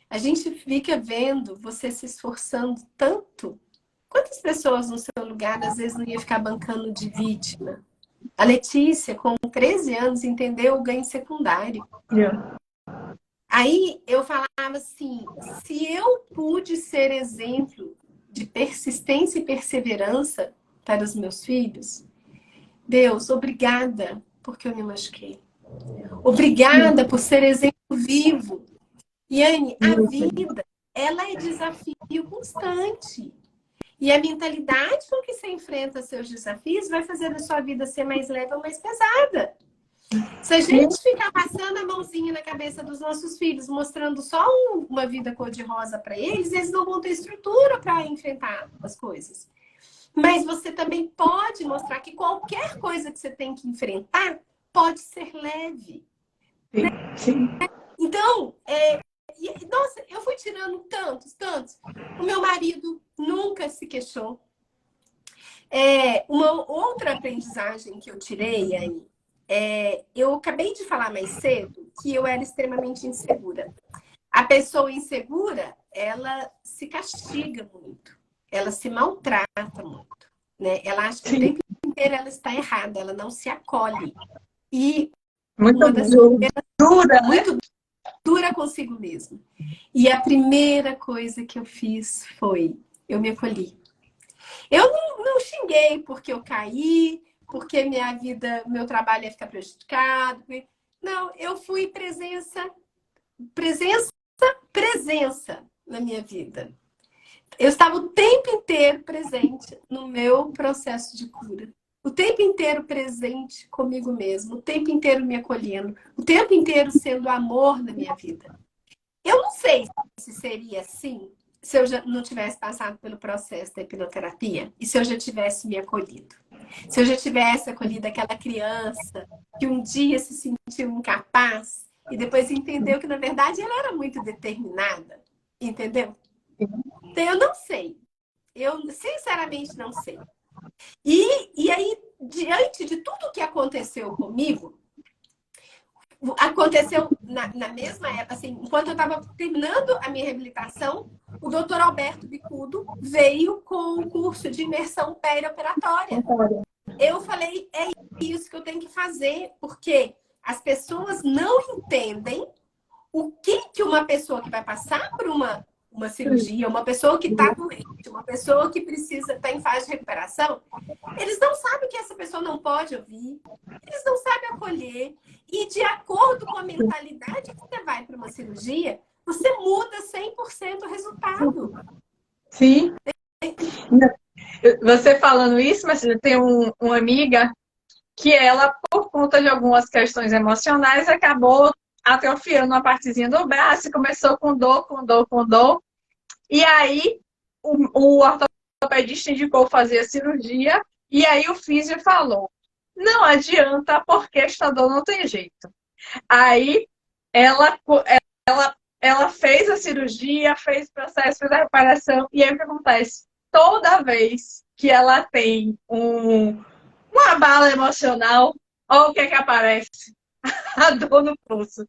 a gente fica vendo você se esforçando tanto. Quantas pessoas no seu lugar às vezes não ia ficar bancando de vítima? A Letícia, com 13 anos, entendeu o ganho secundário. Aí eu falava assim, se eu pude ser exemplo de persistência e perseverança para os meus filhos, Deus, obrigada porque eu me machuquei. Obrigada por ser exemplo vivo. Yane, a vida, ela é desafio constante. E a mentalidade com que você enfrenta seus desafios vai fazer a sua vida ser mais leve ou mais pesada. Se a gente ficar passando a mãozinha na cabeça dos nossos filhos, mostrando só uma vida cor-de-rosa para eles, eles não vão ter estrutura para enfrentar as coisas. Mas você também pode mostrar que qualquer coisa que você tem que enfrentar pode ser leve. Sim. Então, nossa, eu fui tirando tantos. O meu marido nunca se queixou. Uma outra aprendizagem que eu tirei, Anne, eu acabei de falar mais cedo que eu era extremamente insegura. A pessoa insegura, ela se castiga muito, ela se maltrata muito, né? Ela acha que o tempo inteiro ela está errada, ela não se acolhe. E uma das dura, muito dura consigo mesma. E a primeira coisa que eu fiz foi, eu me acolhi. Eu não xinguei porque eu caí, porque minha vida, meu trabalho ia ficar prejudicado. Não, eu fui presença na minha vida. Eu estava o tempo inteiro presente no meu processo de cura. O tempo inteiro presente comigo mesmo, o tempo inteiro me acolhendo, o tempo inteiro sendo amor na minha vida. Eu não sei se seria assim se eu já não tivesse passado pelo processo da hipnoterapia e se eu já tivesse me acolhido. Se eu já tivesse acolhido aquela criança que um dia se sentiu incapaz e depois entendeu que, na verdade, ela era muito determinada. Entendeu? Então, eu não sei. Eu, sinceramente, não sei. E aí, diante de tudo que aconteceu comigo, aconteceu na mesma época, assim, enquanto eu estava terminando a minha reabilitação, o doutor Alberto Bicudo veio com o curso de imersão perioperatória. Eu falei, é isso que eu tenho que fazer, porque as pessoas não entendem o que uma pessoa que vai passar por uma cirurgia, uma pessoa que está doente, uma pessoa que precisa estar em fase de recuperação, eles não sabem que essa pessoa não pode ouvir, eles não sabem acolher. E de acordo com a mentalidade que você vai para uma cirurgia, você muda 100% o resultado. Sim. Você falando isso, mas tem uma amiga que ela, por conta de algumas questões emocionais, acabou atrofiando uma partezinha do braço e começou com dor. E aí, o ortopedista indicou fazer a cirurgia e aí o físio falou, não adianta porque esta dor não tem jeito. Aí, ela fez a cirurgia, fez o processo, fez a reparação e aí o que acontece? Toda vez que ela tem uma bala emocional, olha o que aparece. A dor no pulso.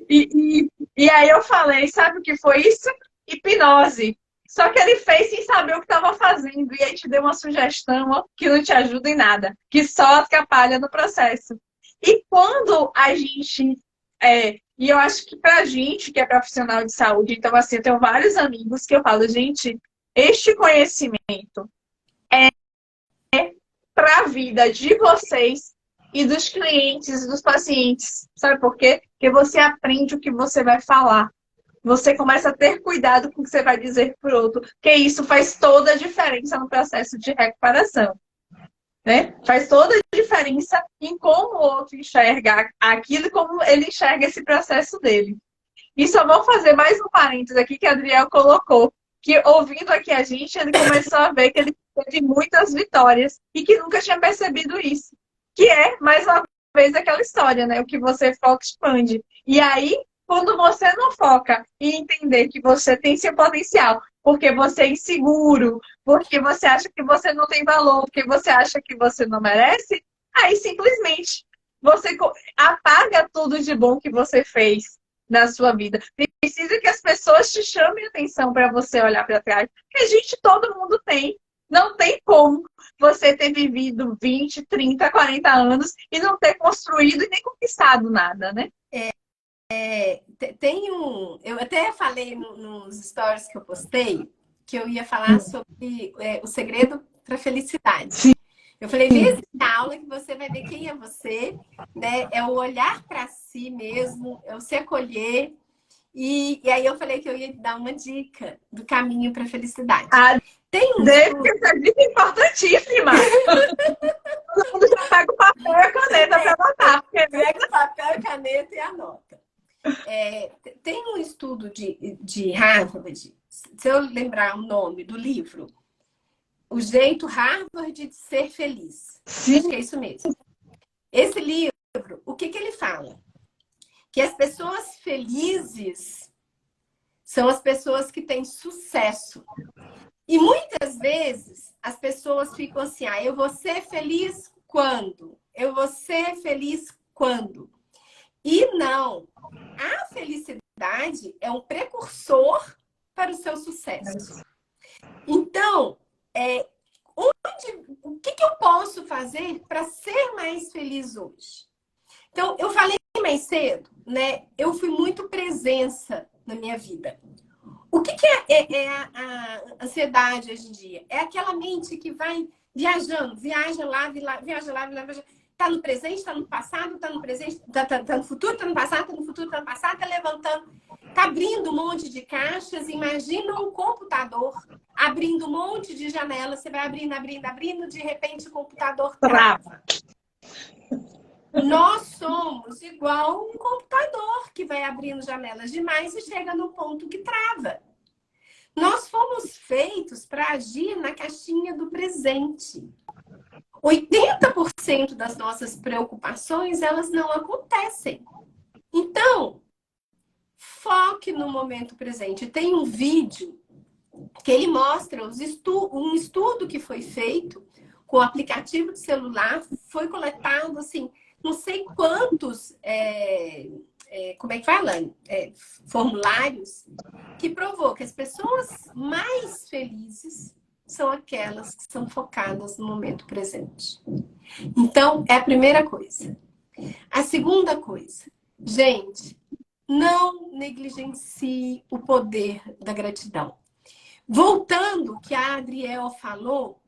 E aí eu falei, sabe o que foi isso? Hipnose. Só que ele fez sem saber o que estava fazendo. E aí te deu uma sugestão ó, que não te ajuda em nada, que só atrapalha no processo. E quando a gente E eu acho que pra gente que é profissional de saúde, então assim, eu tenho vários amigos que eu falo, gente, este conhecimento para a vida de vocês e dos clientes, dos pacientes. Sabe por quê? Porque você aprende o que você vai falar. Você começa a ter cuidado com o que você vai dizer para o outro, porque isso faz toda a diferença no processo de recuperação. Né? Faz toda a diferença em como o outro enxerga aquilo e como ele enxerga esse processo dele. E só vou fazer mais um parênteses aqui que a Adriel colocou, que ouvindo aqui a gente, ele começou a ver que ele teve muitas vitórias e que nunca tinha percebido isso. Que é, mais uma vez, aquela história, né? O que você foca expande. E aí, quando você não foca em entender que você tem seu potencial, porque você é inseguro, porque você acha que você não tem valor, porque você acha que você não merece, aí simplesmente você apaga tudo de bom que você fez na sua vida. Precisa que as pessoas te chamem atenção para você olhar para trás. Porque, gente, todo mundo tem. Não tem como você ter vivido 20, 30, 40 anos e não ter construído e nem conquistado nada, né? Tem um... Eu até falei nos stories que eu postei que eu ia falar sobre o segredo para a felicidade. Sim. Eu falei, nessa aula que você vai ver quem é você, né? É o olhar para si mesmo, é o se acolher. E aí eu falei que eu ia dar uma dica do caminho para a felicidade. Tem um estudo... Essa dica é importantíssima. Todo mundo já pega o papel e a caneta para anotar. Pega o papel e caneta e anota. Tem um estudo de Harvard, se eu lembrar o nome do livro, O Jeito Harvard de Ser Feliz. Sim. Acho que é isso mesmo. Esse livro, o que ele fala? Que as pessoas felizes são as pessoas que têm sucesso. E muitas vezes as pessoas ficam assim, eu vou ser feliz quando? Eu vou ser feliz quando? E não. A felicidade é um precursor para o seu sucesso. Então, o que eu posso fazer para ser mais feliz hoje? Então, eu falei mais cedo, né? Eu fui muito presença na minha vida. O que é a ansiedade hoje em dia? É aquela mente que vai viajando, viaja lá, viaja lá, viaja. Tá no presente, tá no passado, tá no presente, tá no futuro, tá no passado, tá no futuro, tá no passado, tá levantando, tá abrindo um monte de caixas. Imagina um computador abrindo um monte de janelas. Você vai abrindo, abrindo, abrindo, de repente o computador trava. Nós somos igual um computador que vai abrindo janelas demais e chega no ponto que trava. Nós fomos feitos para agir na caixinha do presente. 80% das nossas preocupações, elas não acontecem. Então, foque no momento presente. Tem um vídeo que ele mostra um estudo que foi feito com o aplicativo de celular. Foi coletado, assim, não sei quantos, como é que fala? Formulários, que provou que as pessoas mais felizes são aquelas que são focadas no momento presente. Então, é a primeira coisa. A segunda coisa, gente, não negligencie o poder da gratidão. Voltando ao que a Adriel falou,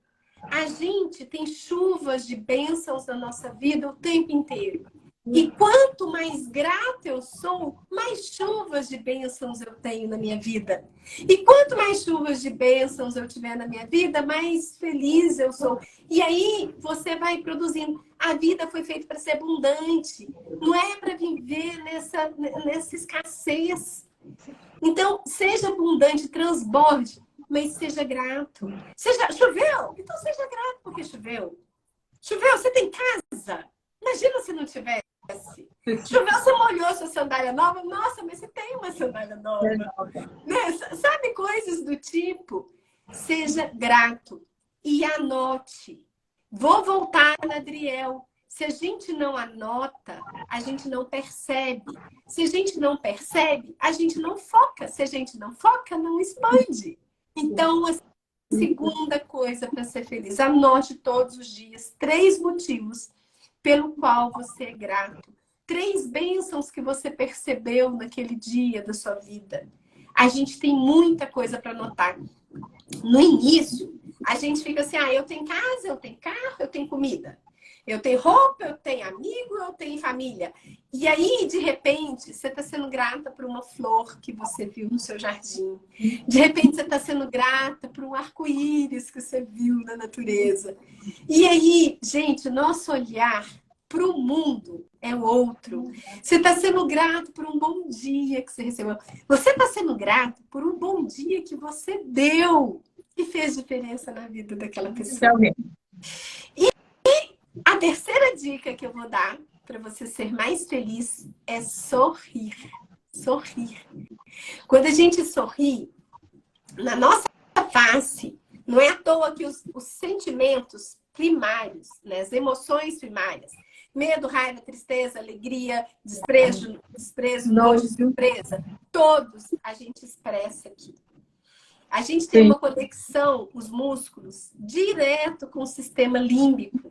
a gente tem chuvas de bênçãos na nossa vida o tempo inteiro. E quanto mais grata eu sou, mais chuvas de bênçãos eu tenho na minha vida. E quanto mais chuvas de bênçãos eu tiver na minha vida, mais feliz eu sou. E aí você vai produzindo. A vida foi feita para ser abundante. Não é para viver nessa escassez. Então, seja abundante, transborde, mas seja grato. Choveu? Então seja grato porque choveu. Choveu? Você tem casa? Imagina se não tivesse. Choveu, você molhou sua sandália nova? Nossa, mas você tem uma sandália nova. Né? Sabe, coisas do tipo. Seja grato e anote. Vou voltar na Adriel. Se a gente não anota, a gente não percebe. Se a gente não percebe, a gente não foca. Se a gente não foca, não expande. Então, a segunda coisa para ser feliz, anote todos os dias 3 motivos pelo qual você é grato 3 bênçãos que você percebeu naquele dia da sua vida. A gente tem muita coisa para anotar. No início, a gente fica assim, eu tenho casa, eu tenho carro, eu tenho comida. Eu tenho roupa, eu tenho amigo, eu tenho família. E aí, de repente, você está sendo grata por uma flor que você viu no seu jardim. De repente, você está sendo grata por um arco-íris que você viu na natureza. E aí, gente, nosso olhar para o mundo é outro. Você está sendo grato por um bom dia que você recebeu. Você está sendo grato por um bom dia que você deu, que fez diferença na vida daquela pessoa. A terceira dica que eu vou dar para você ser mais feliz é sorrir. Sorrir. Quando a gente sorri, na nossa face, não é à toa que os sentimentos primários, né, as emoções primárias, medo, raiva, tristeza, alegria, desprezo, nojo, surpresa, todos a gente expressa aqui. A gente tem uma conexão, os músculos, direto com o sistema límbico.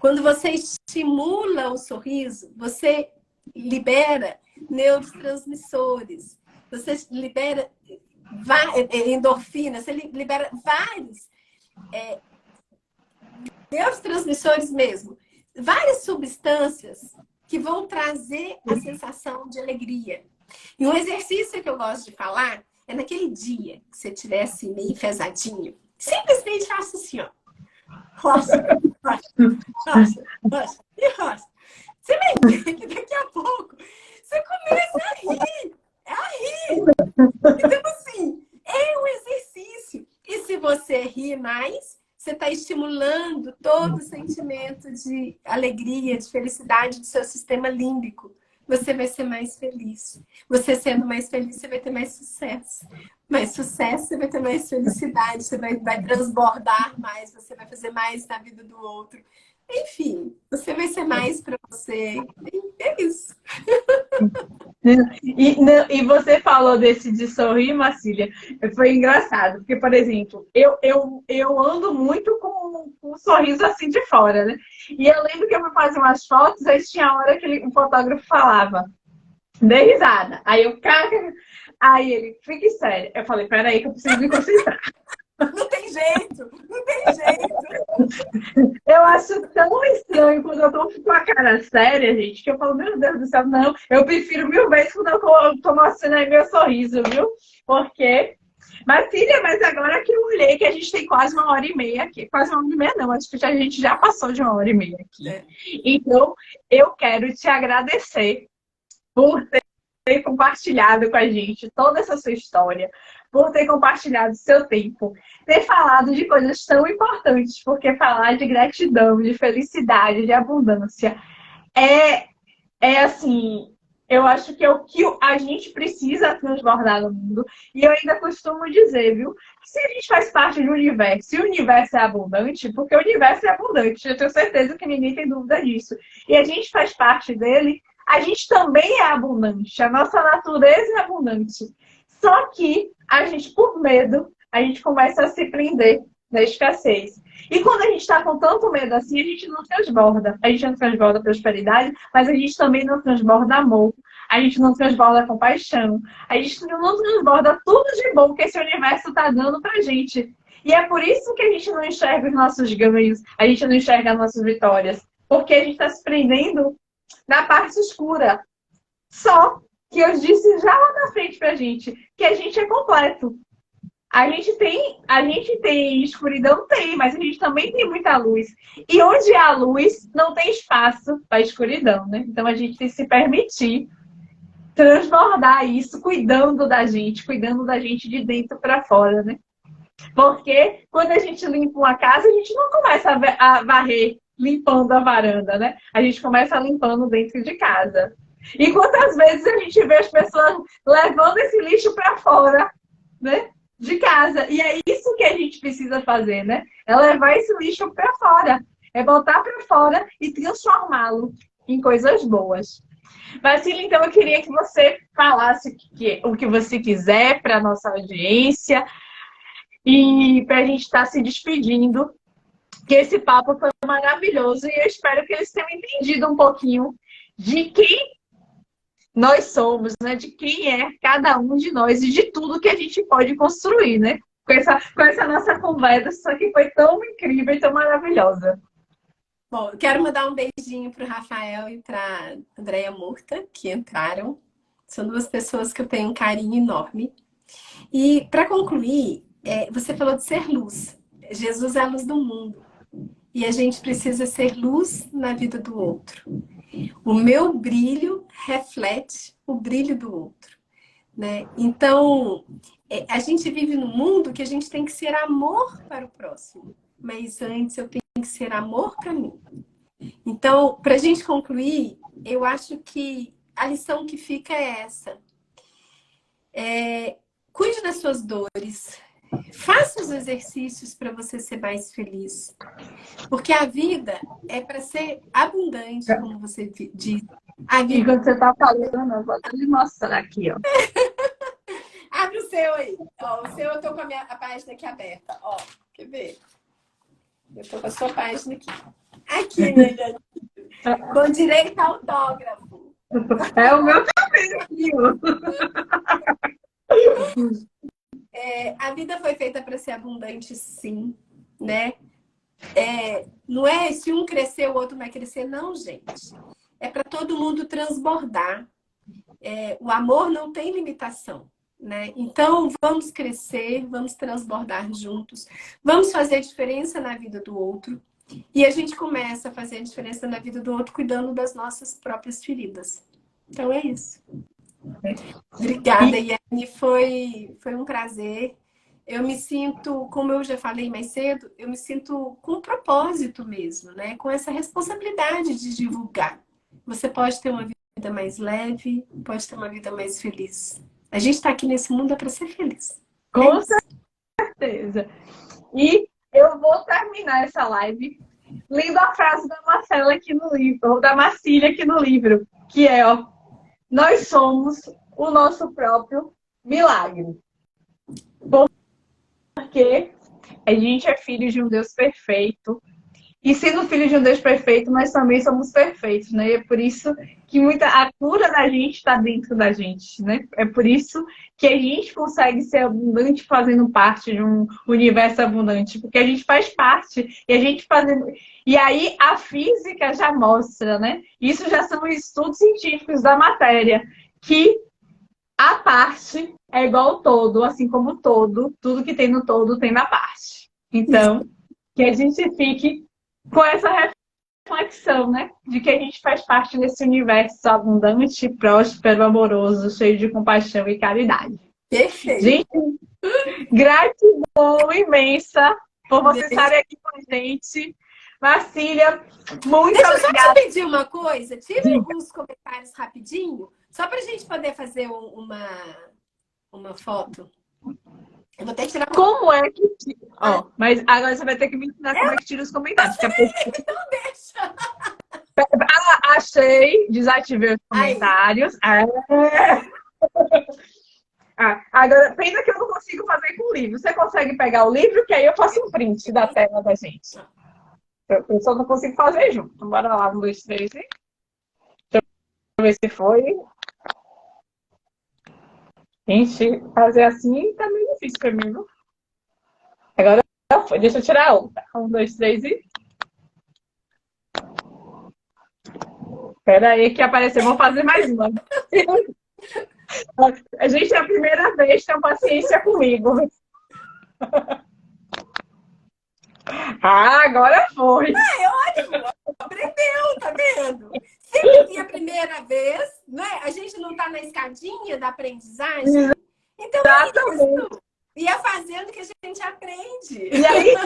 Quando você estimula o sorriso, você libera neurotransmissores, você libera endorfina, você libera vários neurotransmissores mesmo, várias substâncias que vão trazer a sensação de alegria. E um exercício que eu gosto de falar é naquele dia que você estiver assim, meio enfesadinho, simplesmente faça assim, ó. Roça, roça e roça. Você vai ver que daqui a pouco você começa a rir. Então, assim, é um exercício. E se você rir mais, você está estimulando todo o sentimento de alegria, de felicidade do seu sistema límbico. Você vai ser mais feliz. Você sendo mais feliz, você vai ter mais sucesso. Mais sucesso, você vai ter mais felicidade, você vai transbordar mais, você vai fazer mais na vida do outro. Enfim, você vai ser mais para você. É isso. E você falou desse de sorrir, Marcília. Foi engraçado, porque, por exemplo, eu ando muito com um sorriso assim de fora, né? E eu lembro que eu fazia umas fotos, aí tinha a hora que o fotógrafo falava, dei risada. Aí eu, aí ele, fique sério. Eu falei, peraí que eu preciso me concentrar. Não tem jeito, não tem jeito. Eu acho tão estranho quando eu tô com a cara séria, gente, que eu falo, meu Deus do céu, não. Eu prefiro 1000 vezes quando eu tô mostrando aí meu sorriso, viu? Porque... Mas, filha, mas agora que eu olhei que a gente tem quase 1h30 aqui. Quase 1h30 não, acho que a gente já passou de 1h30 aqui. Então, eu quero te agradecer por ter compartilhado com a gente toda essa sua história, por ter compartilhado seu tempo, ter falado de coisas tão importantes, porque falar de gratidão, de felicidade, de abundância é assim, eu acho que é o que a gente precisa transbordar no mundo. E eu ainda costumo dizer, viu, que se a gente faz parte do universo, e o universo é abundante, porque o universo é abundante, eu tenho certeza que ninguém tem dúvida disso, e a gente faz parte dele, a gente também é abundante, a nossa natureza é abundante. Só que a gente, por medo, a gente começa a se prender na escassez. E quando a gente está com tanto medo assim, a gente não transborda. A gente não transborda prosperidade, mas a gente também não transborda amor. A gente não transborda compaixão. A gente não transborda tudo de bom que esse universo está dando pra gente. E é por isso que a gente não enxerga os nossos ganhos, a gente não enxerga as nossas vitórias. Porque a gente está se prendendo na parte escura. Só que eu disse já lá na frente pra gente que a gente é completo. A gente tem escuridão? Tem, mas a gente também tem muita luz. E onde há luz, não tem espaço para escuridão, né? Então a gente tem que se permitir transbordar isso, cuidando da gente de dentro para fora, né? Porque quando a gente limpa uma casa, a gente não começa a varrer limpando a varanda, né? A gente começa limpando dentro de casa. E quantas vezes a gente vê as pessoas levando esse lixo para fora, né? De casa. E é isso que a gente precisa fazer, né? É levar esse lixo para fora. É botar para fora e transformá-lo em coisas boas. Marcília, então eu queria que você falasse o que você quiser para a nossa audiência e para a gente estar se despedindo, que esse papo foi maravilhoso e eu espero que eles tenham entendido um pouquinho de quem nós somos, né? De quem é cada um de nós e de tudo que a gente pode construir, né? Com essa nossa conversa que foi tão incrível e tão maravilhosa. Bom, eu quero mandar um beijinho para o Rafael e para a Andréia Murta, que entraram. São duas pessoas que eu tenho um carinho enorme. E para concluir, você falou de ser luz. Jesus é a luz do mundo. E a gente precisa ser luz na vida do outro. O meu brilho reflete o brilho do outro, né? Então, a gente vive num mundo que a gente tem que ser amor para o próximo. Mas antes eu tenho que ser amor para mim. Então, para a gente concluir, eu acho que a lição que fica é essa. Cuide das suas dores. Faça os exercícios para você ser mais feliz. Porque a vida é para ser abundante, como você diz. E quando você está falando, eu vou até lhe mostrar aqui, ó. Abre o seu aí. Ó, o seu eu tô com a página aqui aberta. Ó, quer ver? Eu tô com a sua página aqui. Aqui, minha gente. Com direito a autógrafo. É o meu também aqui, ó. A vida foi feita para ser abundante, sim, né? Não é se um crescer, o outro vai crescer, não, gente. É para todo mundo transbordar. O amor não tem limitação, né? Então, vamos crescer, vamos transbordar juntos, vamos fazer diferença na vida do outro. E a gente começa a fazer a diferença na vida do outro cuidando das nossas próprias feridas. Então, é isso. Obrigada, Yane. Foi um prazer. Eu me sinto, como eu já falei mais cedo, eu me sinto com propósito mesmo, né? Com essa responsabilidade de divulgar. Você pode ter uma vida mais leve, pode ter uma vida mais feliz. A gente está aqui nesse mundo para ser feliz. Com certeza. E eu vou terminar essa live lendo a frase da Marcela aqui no livro, ou da Marcília aqui no livro, que é, ó, nós somos o nosso próprio milagre. Porque a gente é filho de um Deus perfeito. E sendo filho de um Deus perfeito, nós também somos perfeitos, né? E é por isso que a cura da gente está dentro da gente, né? É por isso que a gente consegue ser abundante fazendo parte de um universo abundante, porque a gente faz parte e a gente fazendo. E aí a física já mostra, né? Isso já são estudos científicos da matéria, que a parte é igual ao todo, assim como o todo, tudo que tem no todo tem na parte. Então, que a gente fique com essa reflexão, né? De que a gente faz parte desse universo abundante, próspero, amoroso, cheio de compaixão e caridade. Perfeito. Gente, gratidão imensa por você estar aqui com a gente. Marcília, muito obrigada. Deixa eu só te pedir uma coisa. Tira alguns comentários rapidinho, só para a gente poder fazer uma foto. Eu vou até tirar. Como é que tira? Ó, mas agora você vai ter que me ensinar como é que tira os comentários. Então deixa. Achei, desativei os comentários. Agora, pena que eu não consigo fazer com o livro. Você consegue pegar o livro, que aí eu faço um print da tela da gente. Eu só não consigo fazer junto. Então, bora lá, 1, 2, 3. Deixa eu ver se foi. Gente, fazer assim tá meio difícil pra mim, viu? Agora foi. Deixa eu tirar a outra. 1, 2, 3 e... Espera aí que apareceu. Vou fazer mais uma. A gente é a primeira vez, tem paciência comigo. Agora foi. Ótimo. Aprendeu, tá vendo? Sempre que é a primeira vez, né? A gente não tá na escadinha da aprendizagem. Então, exatamente. E é fazendo que a gente aprende. E aí,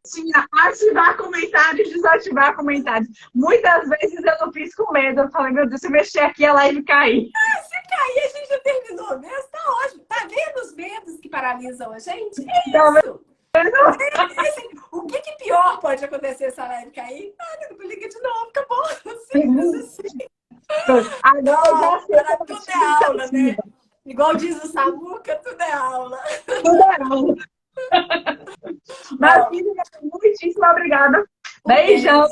tinha ativar comentários, desativar comentários. Muitas vezes eu não fiz com medo. Eu falei, meu Deus, se eu mexer aqui, a live cair. Se cair, a gente já terminou mesmo. Tá ótimo. Tá vendo os medos que paralisam a gente? É isso. O que pior pode acontecer se a live cair? Não liga de novo, acabou. Simples assim. Agora tudo é aula, né? Igual diz o Samuca, tudo é aula. Tudo é aula. Marcília, muitíssimo obrigada. Beijão.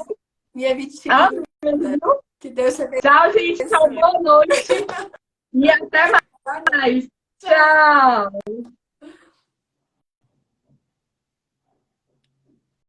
Minha vitinha. Que Deus te abençoe. Tchau, gente. Tchau, boa noite. E até mais. Tchau.